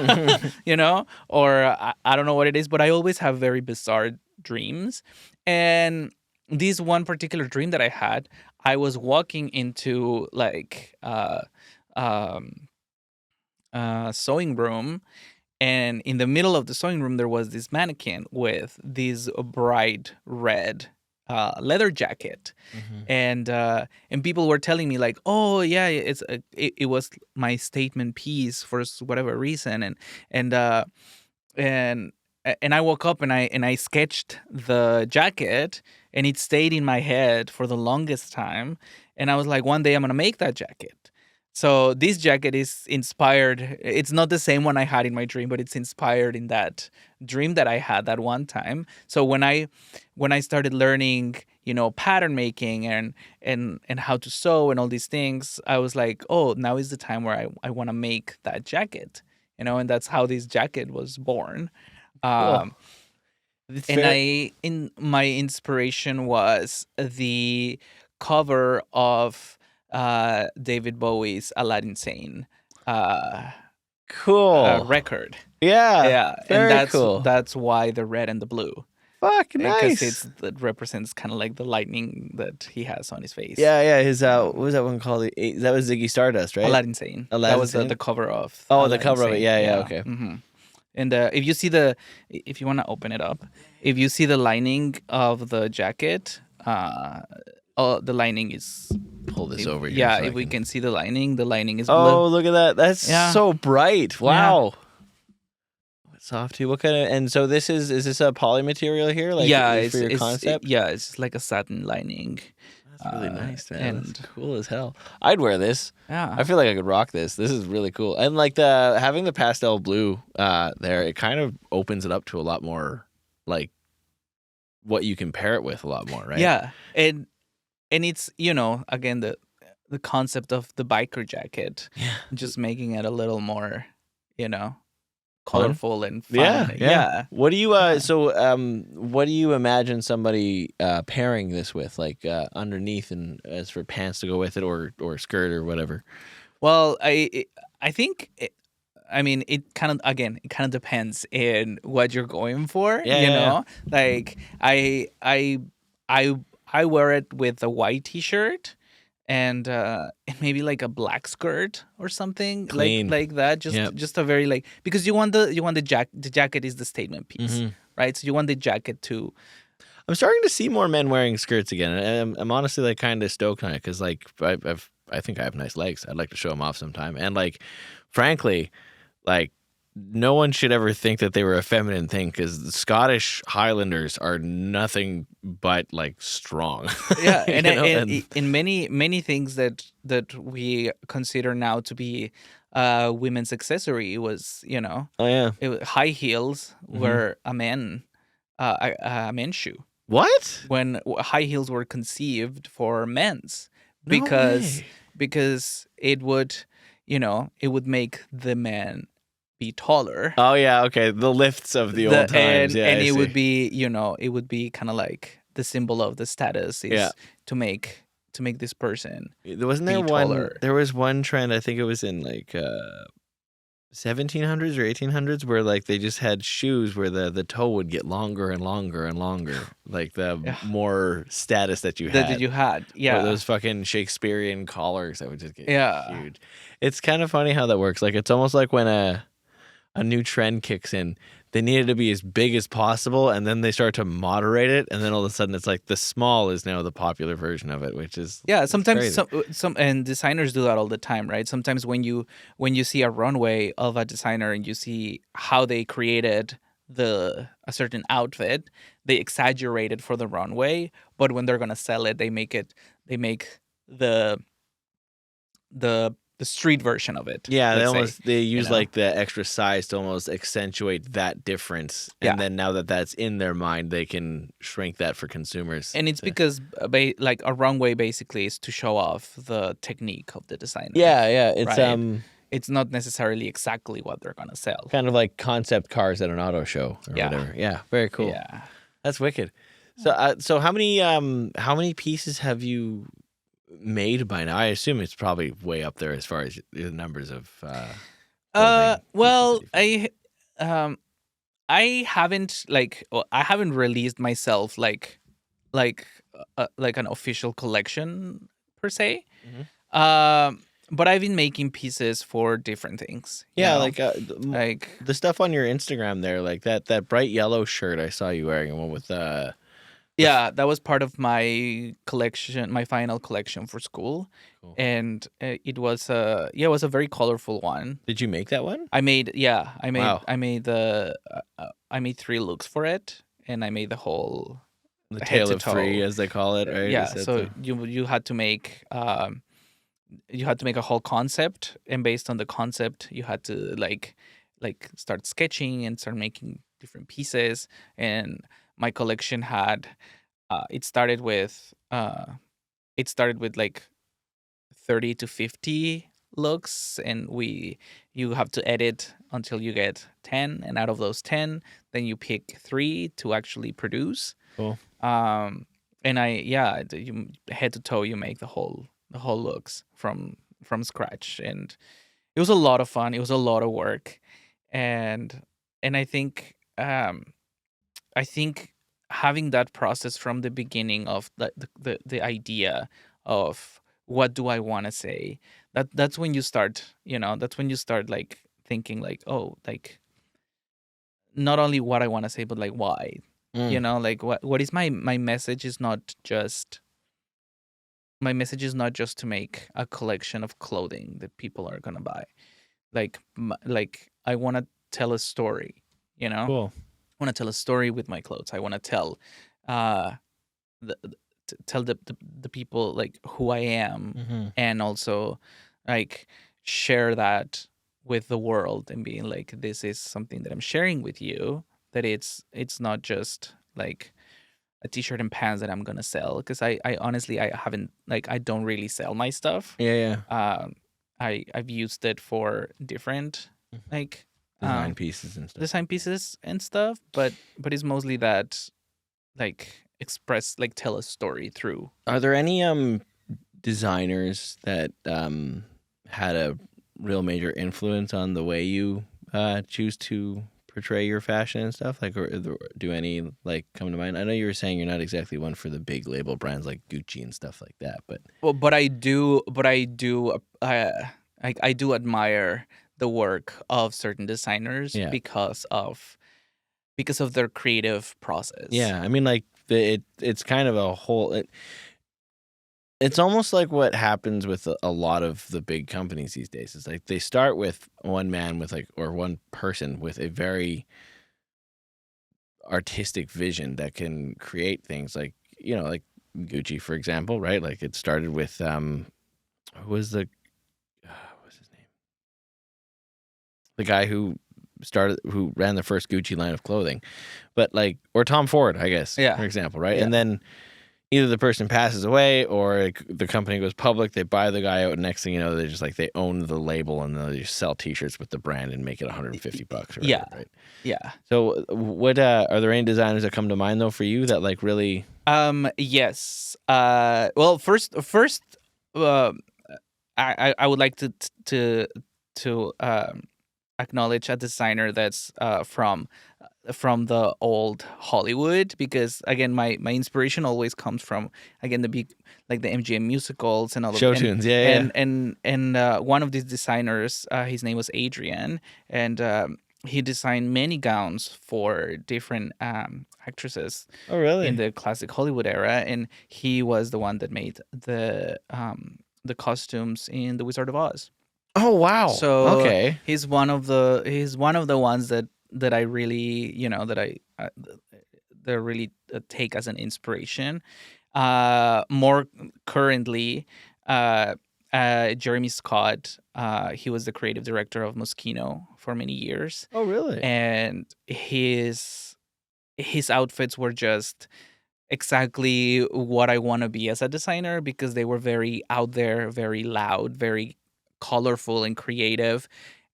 I don't know what it is, but I always have very bizarre dreams. And this one particular dream that I had, I was walking into like sewing room, and in the middle of the sewing room there was this mannequin with this bright red leather jacket, and people were telling me like, oh yeah, it was my statement piece for whatever reason, and and I woke up and I sketched the jacket, and it stayed in my head for the longest time, and I was like, one day I'm gonna make that jacket. So this jacket is inspired. It's not the same one I had in my dream, but it's inspired in that dream that I had that one time. So when I started learning, pattern making and how to sew and all these things, I was like, oh, now is the time where I want to make that jacket, and that's how this jacket was born. Cool. Um, and my inspiration was the cover of David Bowie's Aladdin Sane cool. record. Yeah. Yeah, Very and cool. that's why the red and the blue. Fuck, Because nice. it represents kind of like the lightning that he has on his face. Yeah. His what was that one called? That was Ziggy Stardust, right? Aladdin Sane. That Aladdin was the Sane? cover of. Oh, the Aladdin cover of it. Sane. Yeah. Okay. And if you want to open it up, if you see the lining of the jacket, the lining is. Pull this over here. Yeah, so if we can see the lining is blue. Oh, look at that! That's so bright. Wow. Soft too. What kind of? And so is this a poly material here? Like for your concept? It's like a satin lining. That's really nice, man. And That's cool as hell. I'd wear this. yeah, I feel like I could rock this. This is really cool. And like having the pastel blue there, it kind of opens it up to a lot more like what you can pair it with a lot more, right? Yeah, and it's again the concept of the biker jacket, just making it a little more colorful and fun. Yeah. What do you what do you imagine somebody pairing this with, like underneath, and as for pants to go with it, or skirt or whatever? Well, I think it kind of depends in what you're going for. Yeah. Like I wear it with a white t-shirt and maybe like a black skirt or something. Clean. like that. Just a very like, because you want the jacket is the statement piece, right? So you want the jacket to. I'm starting to see more men wearing skirts again. I'm honestly like kind of stoked on it, because like I've I think I have nice legs. I'd like to show them off sometime. And like, frankly, like no one should ever think that they were a feminine thing because the Scottish Highlanders are nothing but like strong, Yeah, and you know. And in many things that we consider now to be women's accessory was, oh yeah, high heels hmm were a men's shoe. what? When high heels were conceived for men's, No because way. it would make the man be taller. Oh yeah, okay. The lifts of the The old times. Yeah, and I it see. would be, it would be kind of like the symbol of the status Yeah. is to make this person Wasn't there be one? taller. There was one trend. I think it was in like 1700s or 1800s where like they just had shoes where the toe would get longer and longer and longer, like the Yeah, more status that you that had. you had. Or Yeah, those fucking Shakespearean collars that would just get yeah. huge. It's kind of funny how that works. Like it's almost like when a new trend kicks in, they need it to be as big as possible, and then they start to moderate it, and then all of a sudden it's like the small is now the popular version of it, which is Yeah, it's sometimes crazy. some and designers do that all the time, right? Sometimes when you see a runway of a designer and you see how they created a certain outfit, they exaggerate it for the runway, but when they're gonna sell it, they make the the street version of it, Yeah, let's say, they you use know? like the extra size to almost accentuate that difference, and Yeah. then now that that's in their mind, they can shrink that for consumers. And it's because like a runway basically is to show off the technique of the designer, Yeah, yeah, it's right? It's not necessarily exactly what they're gonna sell. kind of like concept cars at an auto show or Yeah. whatever. Yeah, very cool. Yeah. That's wicked. So, so how many pieces have you made by now? I assume it's probably way up there as far as the numbers of clothing pieces that Well, you've made. um I haven't released myself like like an official collection per se. hmm But I've been making pieces for different things, Yeah, like the stuff on your Instagram there, like that bright yellow shirt I saw you wearing, the one with the f- yeah, that was part of my collection, my final collection for school, cool. and it was it was a very colorful one. Did you make that one? I made yeah, Wow, I made 3 looks for it, and I made the whole the head tale to of three, toe. as they call it, right? Is Yeah, that so the you had to make you had to make a whole concept, and based on the concept you had to start sketching and start making different pieces. And my collection had it started with like 30 to 50 looks, and we you have to edit until you get 10, and out of those 10 then you pick 3 to actually produce. cool? And you head to toe you make the whole looks from scratch, and it was a lot of fun, it was a lot of work. And I think I think having that process from the beginning of the idea of what do I want to say, that's when you start, that's when you start like thinking like, oh, like not only what I want to say but like why, Mm, like what is my message is not just my message is not just to make a collection of clothing that people are going to buy. Like I want to tell a story, cool. want to tell a story with my clothes. I want to tell uh tell the people like who I am, hmm and also like share that with the world and being like, this is something that I'm sharing with you, that it's not just like a t-shirt and pants that I'm gonna sell, because I honestly I haven't, like, I don't really sell my stuff. Yeah, yeah. um I've used it for different Mhm. like Design pieces and stuff. design pieces and stuff, but it's mostly that, like, express, like, tell a story through. Are there any designers that had a real major influence on the way you choose to portray your fashion and stuff? Like, or do any like come to mind? I know you were saying you're not exactly one for the big label brands like Gucci and stuff like that, but Well, but I do I do admire the work of certain designers yeah, because of their creative process. yeah. I mean, like it's kind of a whole. It's almost like what happens with a lot of the big companies these days. It's like they start with one man with like, or one person with a very artistic vision that can create things like, like Gucci, for example, right? Like it started with, who was what's his name? The guy who ran the first Gucci line of clothing, but like, or Tom Ford, I guess, for Yeah, example, right? yeah, And then either the person passes away or the company goes public. They buy the guy out, and next thing you know, they just like they own the label and they just sell T-shirts with the brand and make it $150 or yeah, whatever, right? yeah. So, what are there any designers that come to mind though for you that like really? Yes. Well, first, uh, I would like to acknowledge a designer that's from the old Hollywood, because again my inspiration always comes from, again, the big, like the MGM musicals and all of, Show tunes, yeah, yeah. one of these designers, his name was Adrian, and he designed many gowns for different actresses Oh, in really? the classic Hollywood era, and he was the one that made the costumes in The Wizard of Oz. Oh, wow. So Okay. he's one of the ones that I really, that really take as an inspiration. More currently, uh, Jeremy Scott, he was the creative director of Moschino for many years, Oh, really? and his outfits were just exactly what I want to be as a designer, because they were very out there, very loud, very colorful and creative.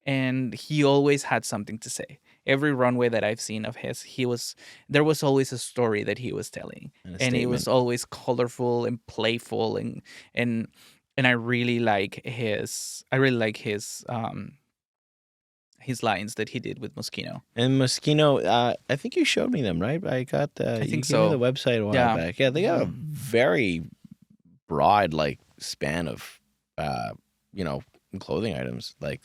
And he always had something to say. Every runway that I've seen of his, there was always a story that he was telling. And a And it was statement. always colorful and playful, and and I really like his lines that he did with Moschino. And Moschino, I think you showed me them, right? I You think gave me the so. website a while Yeah. back. Yeah, they got a Mhm. very broad like span of uh you know clothing items. Like,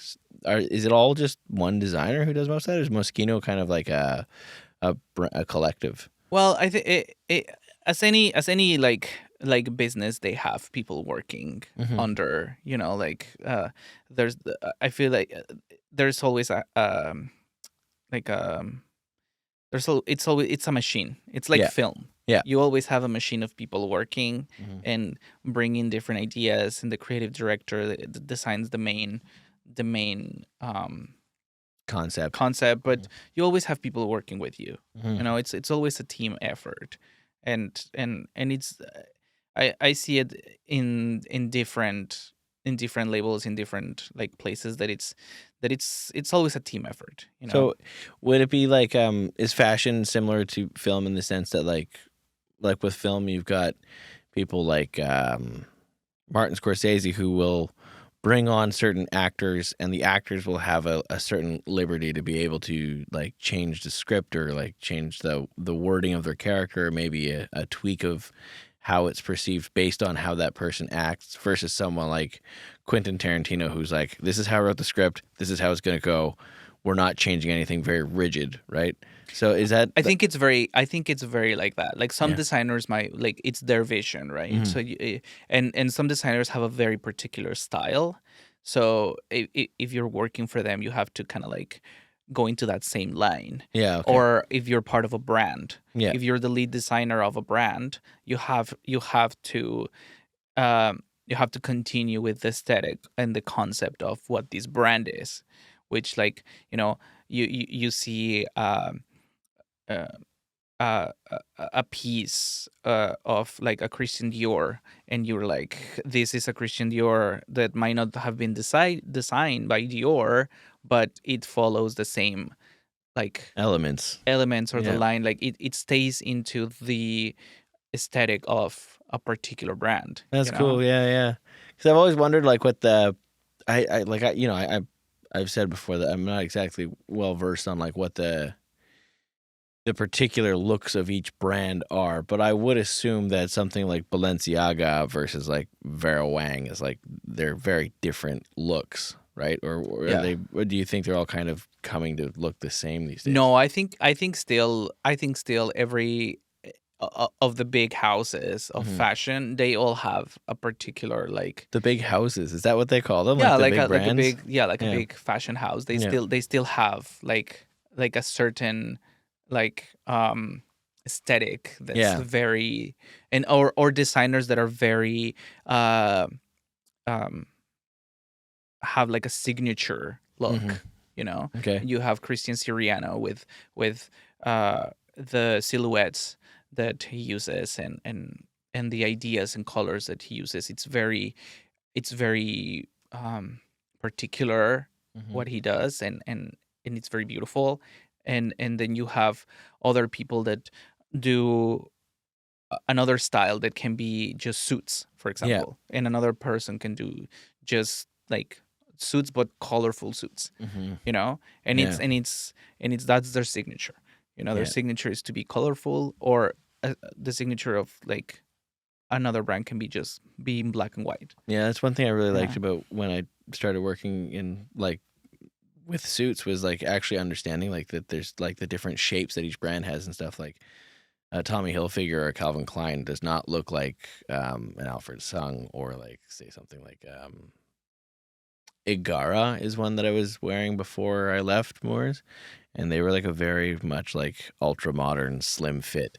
is it all just one designer who does most of that, or is Moschino kind of like a collective? Well, I think as any like business, they have people working Hmm. under, like I feel like there's always like it's a machine. It's like Yeah, film. yeah. You always have a machine of people working Hmm. and bringing different ideas, and the creative director that designs the main Concept. concept, but you always have people working with you. Hmm. It's always a team effort, and it's I see it in different labels, in different like places, that it's always a team effort. So, would it be like is fashion similar to film in the sense that like with film you've got people like Martin Scorsese who will bring on certain actors, and the actors will have a certain liberty to be able to like change the script or like change the wording of their character, or maybe a tweak of how it's perceived based on how that person acts, versus someone like Quentin Tarantino who's like, this is how I wrote the script, this is how it's going to go, we're not changing anything, very rigid, right? So is that I think it's very like that. Like some yeah. designers might, like, it's their vision, right? Hmm. So and some designers have a very particular style. So if you're working for them, you have to kind of like go into that same line. Yeah, okay. Or if you're part of a brand, Yeah. if you're the lead designer of a brand, you have to continue with the aesthetic and the concept of what this brand is, which, like, you see uh, a piece of like a Christian Dior, and you're like, this is a Christian Dior that might not have been designed by Dior, but it follows the same like Elements. elements, or the Yeah. line, like it stays into the aesthetic of a particular brand, That's cool. Yeah, yeah. Because I've always wondered, like, what I like, I've said before that I'm not exactly well versed on like what the particular looks of each brand are, but I would assume that something like Balenciaga versus like Vera Wang is like they're very different looks, right? Or are Yeah. they? Or do you think they're all kind of coming to look the same these days? No, I think still every of the big houses of Mhm. fashion, they all have a particular like The big houses, is that what they call them? Like yeah, the big brands? like a Yeah. big fashion house. Yeah. They still have like a certain like aesthetic that's Yeah. very and or designers that are very uh um have like a signature Mhm. look, you know. Okay. You have Christian Siriano with the silhouettes that he uses and the ideas and colors that he uses. It's very particular Mhm. what he does and it's very beautiful. And then you have other people that do another style that can be just suits, for Yeah. example, and another person can do just like suits but colorful suits, Mhm. you know. and Yeah. it's and it's and it's that's their signature, you know. Their Yeah. signature is to be colorful, or the signature of like another brand can be just being black and white. Yeah, that's one thing I really liked Yeah, about when I started working in like with suits was like actually understanding like that there's like the different shapes that each brand has and stuff. Like a Tommy Hilfiger or a Calvin Klein does not look like an Alfred Sung, or like say something like Igara is one that I was wearing before I left Moores, and they were like a very much like ultra modern slim fit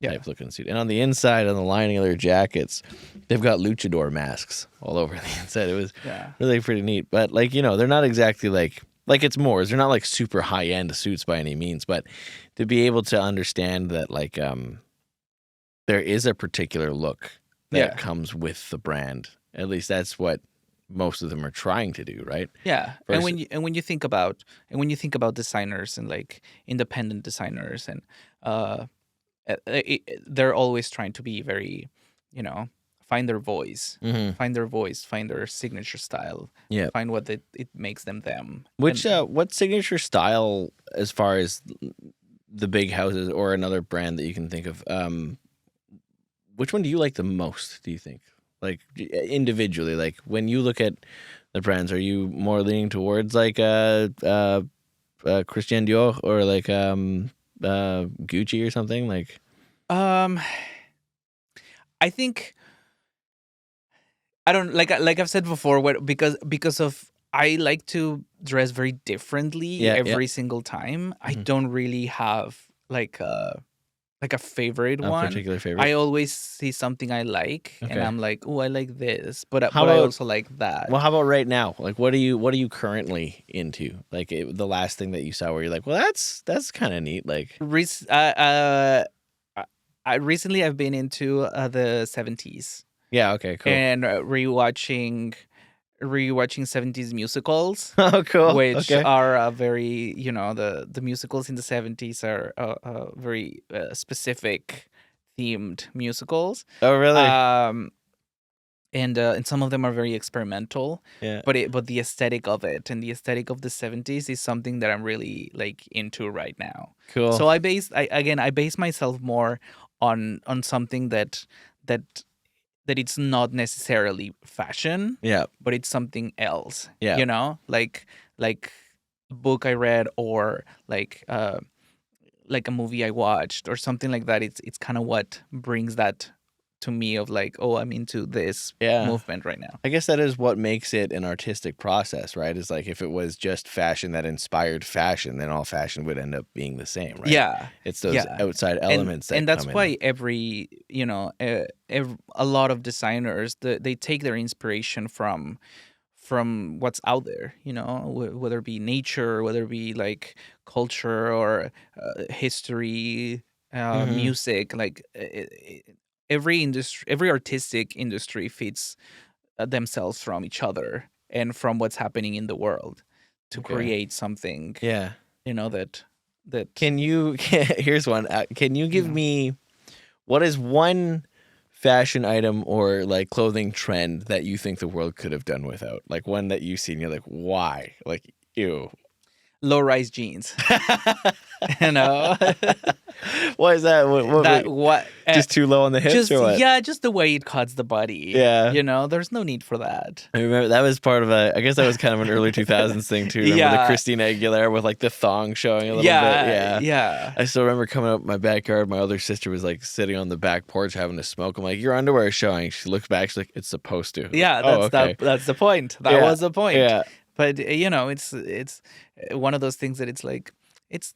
yeah, type looking suit. And on the inside, on the lining of their jackets, they've got luchador masks all over the inside. It was yeah, really pretty neat. But like, you know, they're not exactly like it's Moores. They're not like super high end suits by any means, but to be able to understand that like there is a particular look that yeah, comes with the brand. At least that's what most of them are trying to do, right? yeah. And Versus, when you think about designers and like independent designers and uh they're always trying to be very, you know, find their voice, Mhm. find their signature style, Yeah. find what it makes them. Which And what signature style as far as the big houses or another brand that you can think of, which one do you like the most, do you think? Like individually, like when you look at the brands, are you more leaning towards like Christian Dior or like Gucci or something? Like um I think I don't like I've said before, because of I like to dress very differently yeah, yeah. every single time. I Mhm. don't really have like a favorite A one. particular favorite. I always see something I like and Okay. I'm like, "Oh, I like this," but How but I about also like well, that. how about right now? Like what are you currently into? Like the last thing that you saw where you're like, well, that's kind of neat. Like Rec- uh, uh, recently I've been into the 70s yeah, okay, cool. and rewatching 70s musicals, Oh, cool. which Okay. are very, you know, the musicals in the 70s are very specific themed musicals. Oh, really? Um, and some of them are very experimental, Yeah. but the aesthetic of it and the aesthetic of the 70s is something that I'm really like into right now. Cool. So I base myself more on something that that it's not necessarily fashion, Yeah. but it's something else, Yeah. you know, like a book I read, or like a movie I watched or something like that. It's kind of what brings that to me of like, oh, I'm into this Yeah. movement right now. I guess that is what makes it an artistic process, right? Is like if it was just fashion that inspired fashion, then all fashion would end up being the same, right? Yeah, It's those yeah. outside and elements that and that's come in. why every, you know, a lot of designers, they take their inspiration from what's out there, you know, whether it be nature, whether it be like culture or history, Mhm. music, like every industry, every artistic industry feeds themselves from each other and from what's happening in the world to Okay. create something, Yeah. you know, that Can you here's one. Can you you give know. me what is one fashion item or like clothing trend that you think the world could have done without? Like one that you see and you're like, why? Like, ew. low-rise jeans. You know, Why is that? that what Just too low on the hips, just or what? yeah, just the way it cuts the body. Yeah. You know, there's no need for that. I remember that was part of I guess that was kind of an early 2000s thing too. Remember the Yeah. Christina Aguilera with like the thong showing a little Yeah, bit? Yeah. yeah. I still remember coming up my backyard. My older sister was like sitting on the back porch having a smoke. I'm like, your underwear is showing. She looks back. She's like, it's supposed to. Yeah, Oh, okay. that's the point. That Yeah, was the point. Yeah. But you know, it's one of those things that it's like it's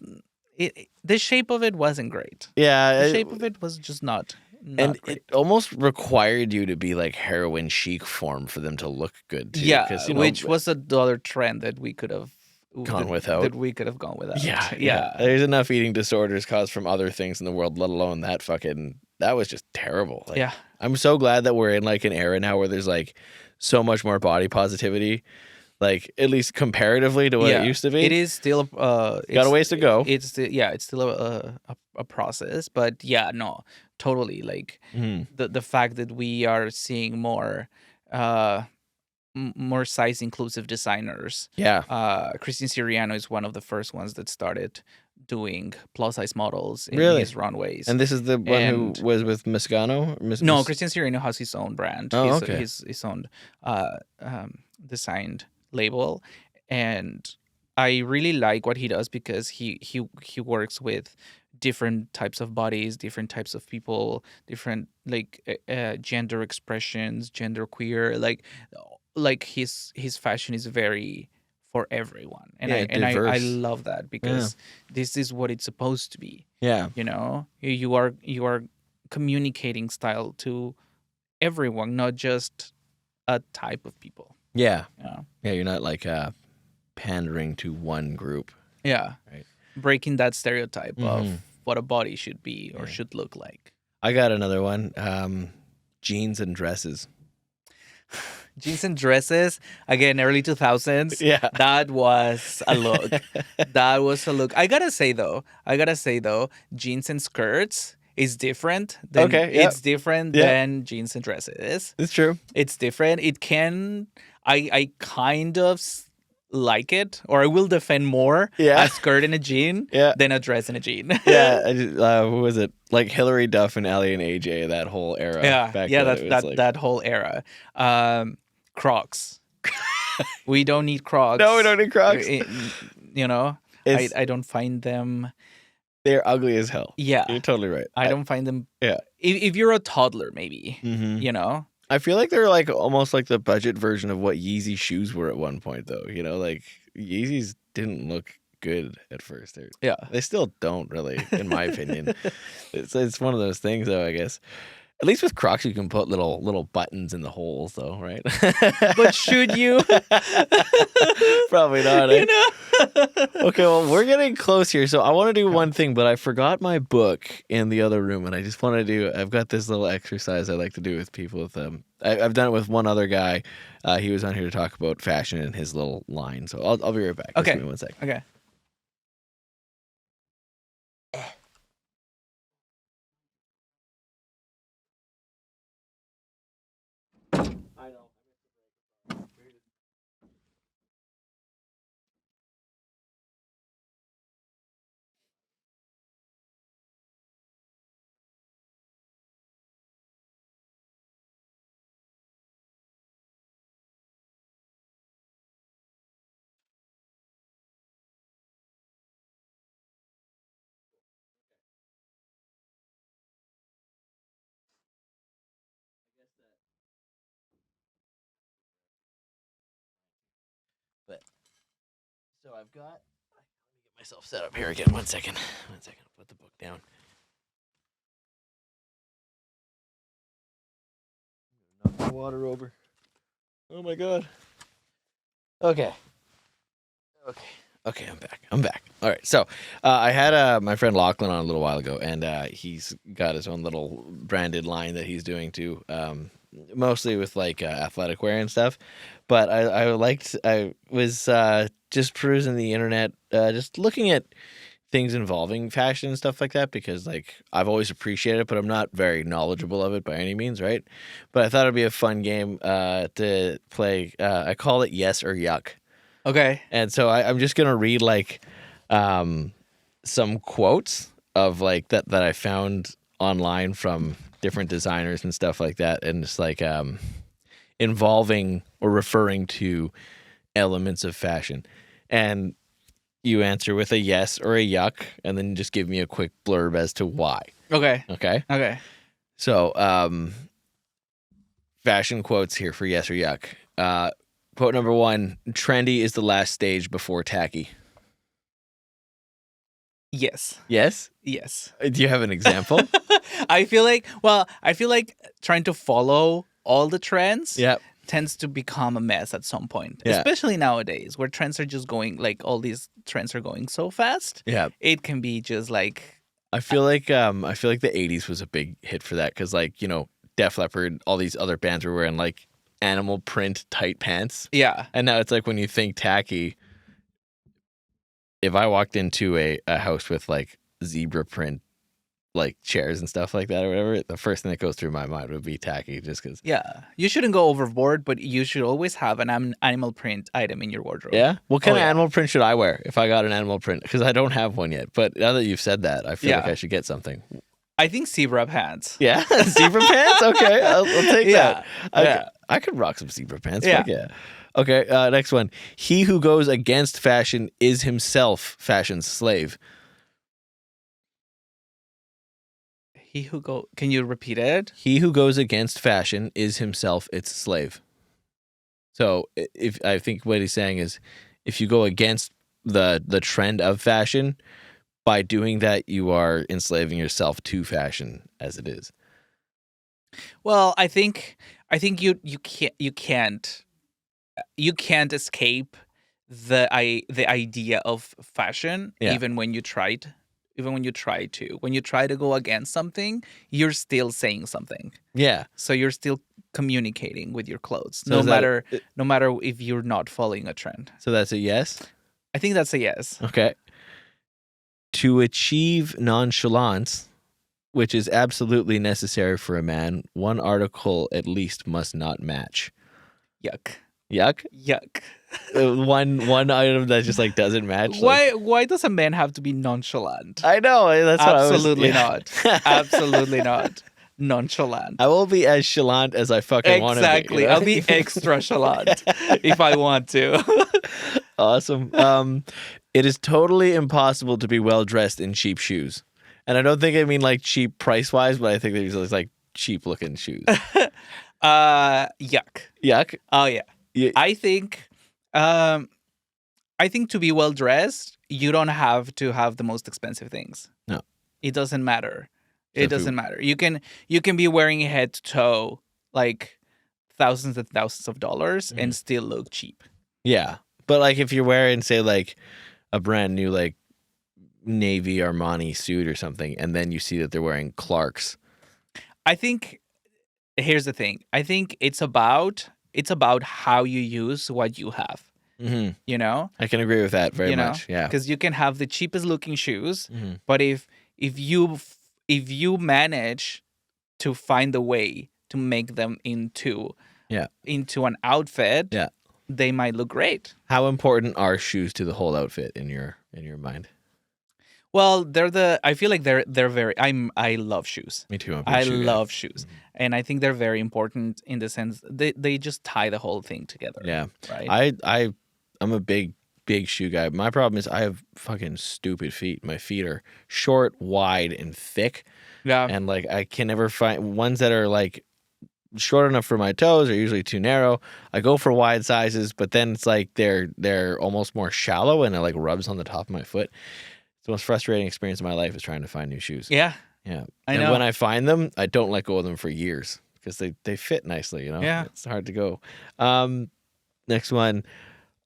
the shape of it wasn't great. Yeah. The shape of it was just not And great. it almost required you to be like heroin chic form for them to look good too. Yeah, 'Cause, you know, which was the other trend that we could have Gone without. That we could have gone without. Yeah, yeah. There's enough eating disorders caused from other things in the world, let alone that fucking. That was just terrible. Like, Yeah. I'm so glad that we're in like an era now where there's like so much more body positivity, like at least comparatively to what it used to be. It is still Got a ways to go. It's still a process, but yeah, no, totally. Like Mhm. the fact that we are seeing more more size inclusive designers. Yeah. Christian Siriano is one of the first ones that started doing plus size models in Really? his runways. And this is the one And- who was with Moscano? No, Christian Siriano has his own brand. Oh, his, okay. his own designed label, and I really like what he does because he works with different types of bodies, different types of people, different like gender expressions, gender queer. Like his fashion is very for everyone, and Yeah, I diverse. love that because this is what it's supposed to be. Yeah. You know, you are communicating style to everyone, not just a type of people. Yeah. You know? Yeah. You're not like pandering to one group. Yeah, Right. breaking that stereotype Mhm. of what a body should be or should look like. I got another one. Jeans and dresses. Jeans and dresses, again, early 2000s. Yeah. That was a look. That was a look. I gotta say though, jeans and skirts is different. Than, Okay, yeah. It's different Yeah. than jeans and dresses. It's true. It's different. It can, I kind of like it, or I will defend more Yeah. a skirt and a jean Yeah. than a dress and a jean. Yeah. Who was it? Like Hillary Duff and Ellie and AJ, that whole era. yeah, Back yeah, then, it that was like- that whole era. Crocs. We don't need Crocs. No, we don't need Crocs. You know, It's- I don't find them. They're ugly as hell. Yeah, You're totally right. I don't find them. Yeah. If you're a toddler, maybe Mhm. you know. I feel like they're like almost like the budget version of what Yeezy shoes were at one point, though. You know, like Yeezys didn't look good at first. Yeah. They still don't really, in my opinion. It's one of those things, though. I guess. At least with Crocs, you can put little buttons in the holes, though, right? But should you? Probably not. Eh? You know. Okay, well, we're getting close here, so I want to do one thing, but I forgot my book in the other room, and I just want to do. I've got this little exercise I like to do with people. With I've done it with one other guy. He was on here to talk about fashion and his little line. So I'll be right back. Just Okay. give me 1 second. Okay. I know. But so I've got. Let me get myself set up here again. 1 second. 1 second. I'll put the book down. Knock the water over. Oh my god. Okay. Okay, I'm back. All right. So I had my friend Lachlan on a little while ago, and he's got his own little branded line that he's doing too, mostly with like athletic wear and stuff. But I was just perusing the internet, just looking at things involving fashion and stuff like that, because like I've always appreciated it, but I'm not very knowledgeable of it by any means, right? But I thought it'd be a fun game to play. I call it Yes or Yuck. Okay. And so I'm just gonna read like some quotes of like that I found online from different designers and stuff like that, and it's like involving or referring to elements of fashion. And you answer with a yes or a yuck, and then just give me a quick blurb as to why. Okay. Okay. Okay. So, fashion quotes here for yes or yuck. Quote number 1: trendy is the last stage before tacky. Yes. Yes? Yes. Do you have an example? I feel like trying to follow all the trends Yep. tends to become a mess at some point, Yeah. especially nowadays where trends are just going, like all these trends are going so fast. Yeah. It can be just like, I feel like the 80s was a big hit for that, cuz like, Def Leppard, all these other bands were wearing like animal print tight pants. yeah. And now it's like when you think tacky, if I walked into a house with like zebra print like chairs and stuff like that or whatever, the first thing that goes through my mind would be tacky, just because. Yeah. You shouldn't go overboard, but you should always have an animal print item in your wardrobe. Yeah. What kind Oh, of yeah. animal print should I wear if I got an animal print? Because I don't have one yet. But now that you've said that, I feel like Yeah. I should get something. I think zebra pants. Yeah, zebra pants. Okay, I'll take Yeah. that. I could rock some zebra pants. Yeah. Fuck yeah. Okay, next one. He who goes against fashion is himself fashion's slave. Can you repeat it? He who goes against fashion is himself its slave. So if I think what he's saying is, if you go against the trend of fashion, by doing that, you are enslaving yourself to fashion as it is. Well, I think you can't escape the idea of fashion. Yeah. Even when you try to go against something, you're still saying something. Yeah. So you're still communicating with your clothes, So no is that- matter if you're not following a trend. So that's a yes? I think that's a yes. Okay. To achieve nonchalance, which is absolutely necessary for a man, one article at least must not match. Yuck. Yuck. Yuck. One item that just like doesn't match. like- Why does a man have to be nonchalant? I know. That's what Absolutely I not. Absolutely not. Nonchalant. I will be as chalant as I fucking want to be. Exactly. I'll be extra chalant if I want to. Awesome. It is totally impossible to be well dressed in cheap shoes. And I don't think I mean like cheap price wise, but I think they're just like cheap looking shoes. Yuck. Yuck. Oh yeah. Yeah. I think to be well dressed, you don't have to have the most expensive things. No. It doesn't matter. So It doesn't matter. You can be wearing head to toe like thousands and thousands of dollars Mm-hmm. and still look cheap. Yeah. But like if you're wearing, say, like a brand new like navy Armani suit or something, and then you see that they're wearing Clark's. I think here's the thing. I think it's about how you use what you have. Mm-hmm. You know? I can agree with that very You know? much. Yeah. Because you can have the cheapest looking shoes, Mhm. but if you manage to find a way to make them into an outfit, Yeah. they might look great. How important are shoes to the whole outfit in your mind? Well, I feel like they're very. I love shoes. Me too. I'm a big I shoe guy. love shoes, and I think they're very important in the sense they just tie the whole thing together. Yeah. Right. I'm a big shoe guy. My problem is I have fucking stupid feet. My feet are short, wide, and thick. Yeah. And like I can never find ones that are like short enough for my toes are usually too narrow. I go for wide sizes, but then it's like they're almost more shallow and it like rubs on the top of my foot. It's the most frustrating experience of my life is trying to find new shoes. Yeah. Yeah. I And know. when I find them, I don't let go of them for years because they fit nicely, Yeah. It's hard to go. Next one.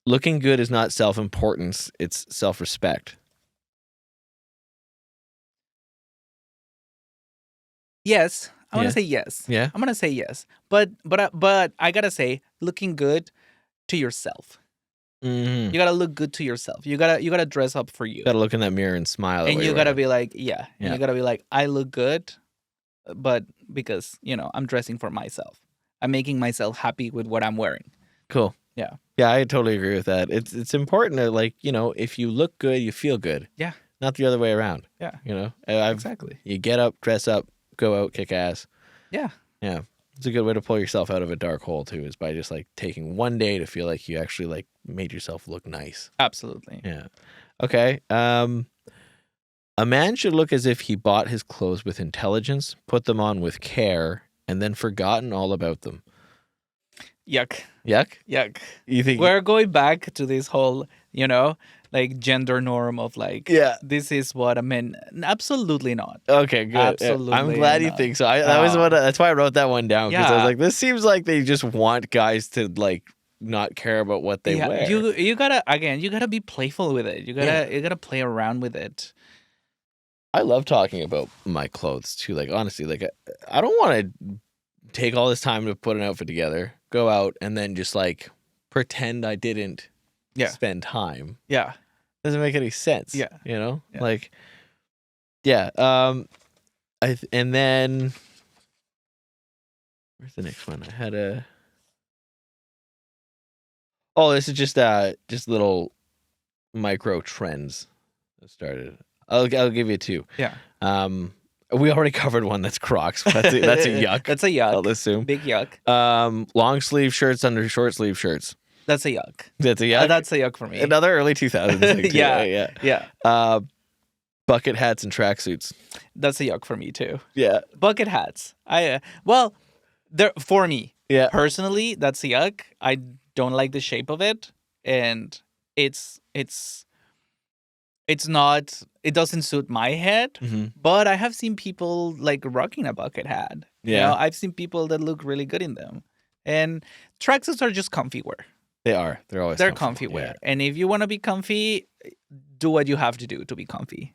Looking good is not self-importance, it's self-respect. Yes. I'm Yeah. gonna say yes. Yeah. I'm gonna say yes. But I gotta say, looking good to yourself. Mm-hmm. You gotta look good to yourself. You gotta dress up for you. Got to look in that mirror and smile. at And what you you're gotta wearing. be like, yeah. And Yeah. you gotta be like, I look good, but because I'm dressing for myself. I'm making myself happy with what I'm wearing. Cool. Yeah. Yeah, I totally agree with that. It's important to, like, if you look good, you feel good. Yeah. Not the other way around. Yeah. Exactly. You get up, dress up, go out, kick ass. Yeah. Yeah. It's a good way to pull yourself out of a dark hole too, is by just like taking one day to feel like you actually like made yourself look nice. Absolutely. Yeah. Okay. A man should look as if he bought his clothes with intelligence, put them on with care, and then forgotten all about them. Yuck. Yuck? Yuck. You think We're going back to this whole, like gender norm of like, Yeah. this is what a man. Absolutely not. Okay, good. Absolutely I'm glad you not. think so. That's why I wrote that one down, because I was Yeah. like, this seems like they just want guys to like not care about what they wear. You gotta be playful with it. You gotta play around with it. I love talking about my clothes too. Like, honestly, like I don't want to take all this time to put an outfit together, go out, and then just like pretend I didn't spend time. Yeah. Doesn't make any sense. Yeah. Yeah. Yeah. Yeah. And then where's the next one? I had a. Oh, this is just little micro trends that started. I'll give you two. Yeah. We already covered one that's Crocs. That's a yuck. That's a yuck. I'll assume. Big yuck. Long sleeve shirts under short sleeve shirts. That's a yuck. That's a yuck. That's a yuck for me. Another early 2000s thing too. Yeah. Bucket hats and tracksuits. That's a yuck for me too. Yeah. Bucket hats. For me. Yeah. Personally, that's a yuck. I don't like the shape of it, and it's not. It doesn't suit my head. Mm-hmm. But I have seen people like rocking a bucket hat. Yeah. I've seen people that look really good in them, and tracksuits are just comfy wear. They are. They're always. They're comfy wear, yeah. and if you want to be comfy, do what you have to do to be comfy.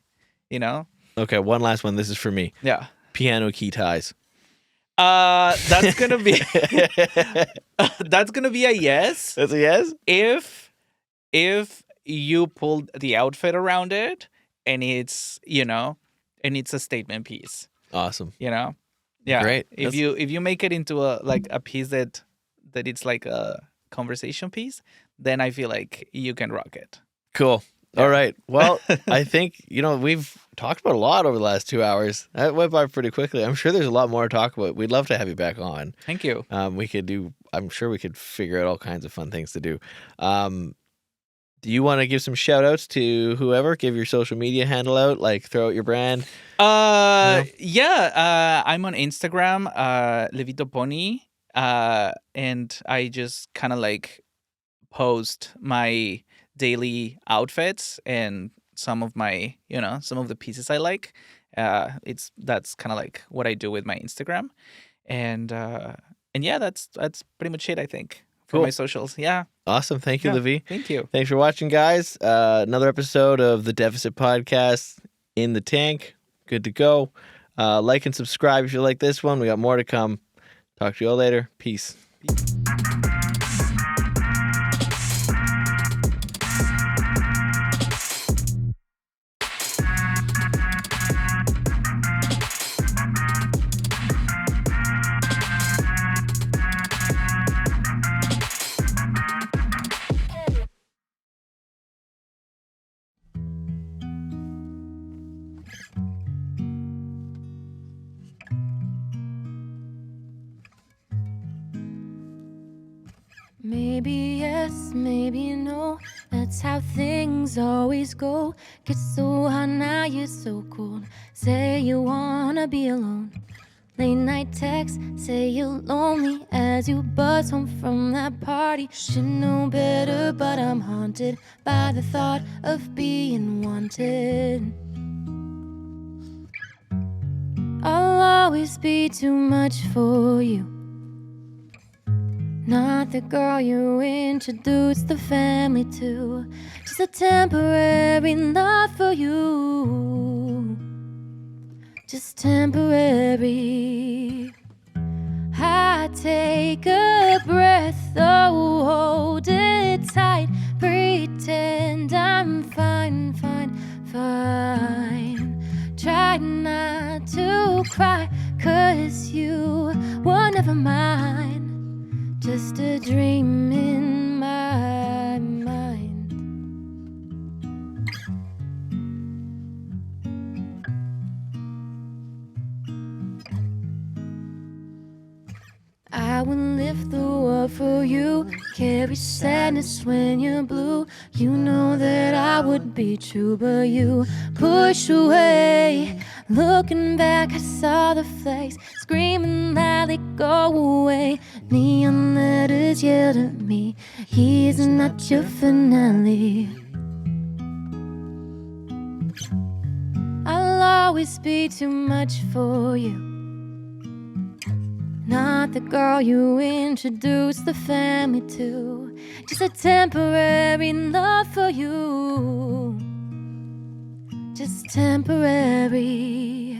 Okay, one last one. This is for me. Yeah. Piano key ties. That's gonna be that's gonna be a yes. That's a yes? If you pull the outfit around it and it's a statement piece. Awesome. Yeah. Great. If you make it into a piece that it's like a conversation piece, then I feel like you can rock it. Cool. Yeah. All right. Well, I think, we've talked about a lot over the last 2 hours. That went by pretty quickly. I'm sure there's a lot more to talk about. We'd love to have you back on. Thank you. I'm sure we could figure out all kinds of fun things to do. Do you want to give some shout outs to whoever? Give your social media handle out, like throw out your brand? Yeah. I'm on Instagram, Levito Pony. And I just kind of like post my daily outfits and some of my, some of the pieces I like. That's kind of like what I do with my Instagram. And yeah, that's pretty much it, I think, for my socials. Yeah. Awesome. Thank you, Levi. Thank you. Thanks for watching, guys. Another episode of the Deficit Podcast in the tank. Good to go. Like and subscribe if you like this one. We got more to come. Talk to you all later. Peace. Maybe yes, maybe no. That's how things always go. Get so hot now, you're so cold. Say you wanna be alone. Late night text, say you're lonely as you buzz home from that party. Should know better, but I'm haunted by the thought of being wanted. I'll always be too much for you. Not the girl you introduced the family to. Just a temporary love for you. Just temporary. I take a breath, oh, hold it tight. Pretend I'm fine, fine, fine. Try not to cry, 'cause you were never mine. Just a dream in my left the world for you. Carry sadness when you're blue. You know that I would be true, but you push away. Looking back, I saw the flags screaming loudly, go away. Neon letters yelled at me, he is not your finale. I'll always be too much for you. Not the girl you introduced the family to. Just a temporary love for you. Just temporary.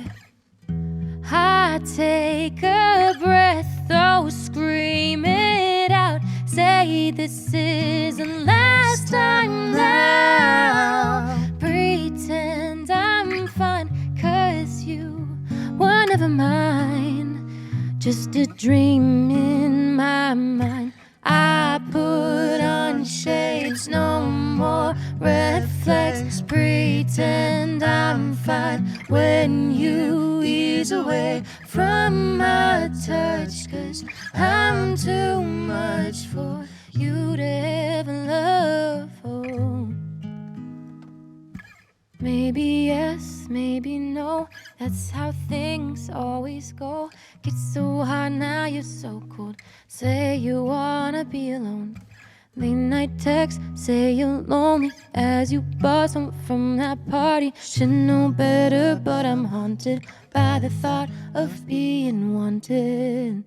I take a breath, oh, scream it out. Say this is the last time now. Pretend I'm fine, 'cause you were never mine. Just a dream in my mind. I put on shades, no more red flags. Pretend I'm fine when you ease away from my touch, 'cause I'm too much for you to ever love. Oh. Maybe yes, maybe no, that's how things always go. Get so hot, now you're so cold. Say you wanna be alone. Late night text, say you're lonely as you buzz home from that party. Should know better, but I'm haunted by the thought of being wanted.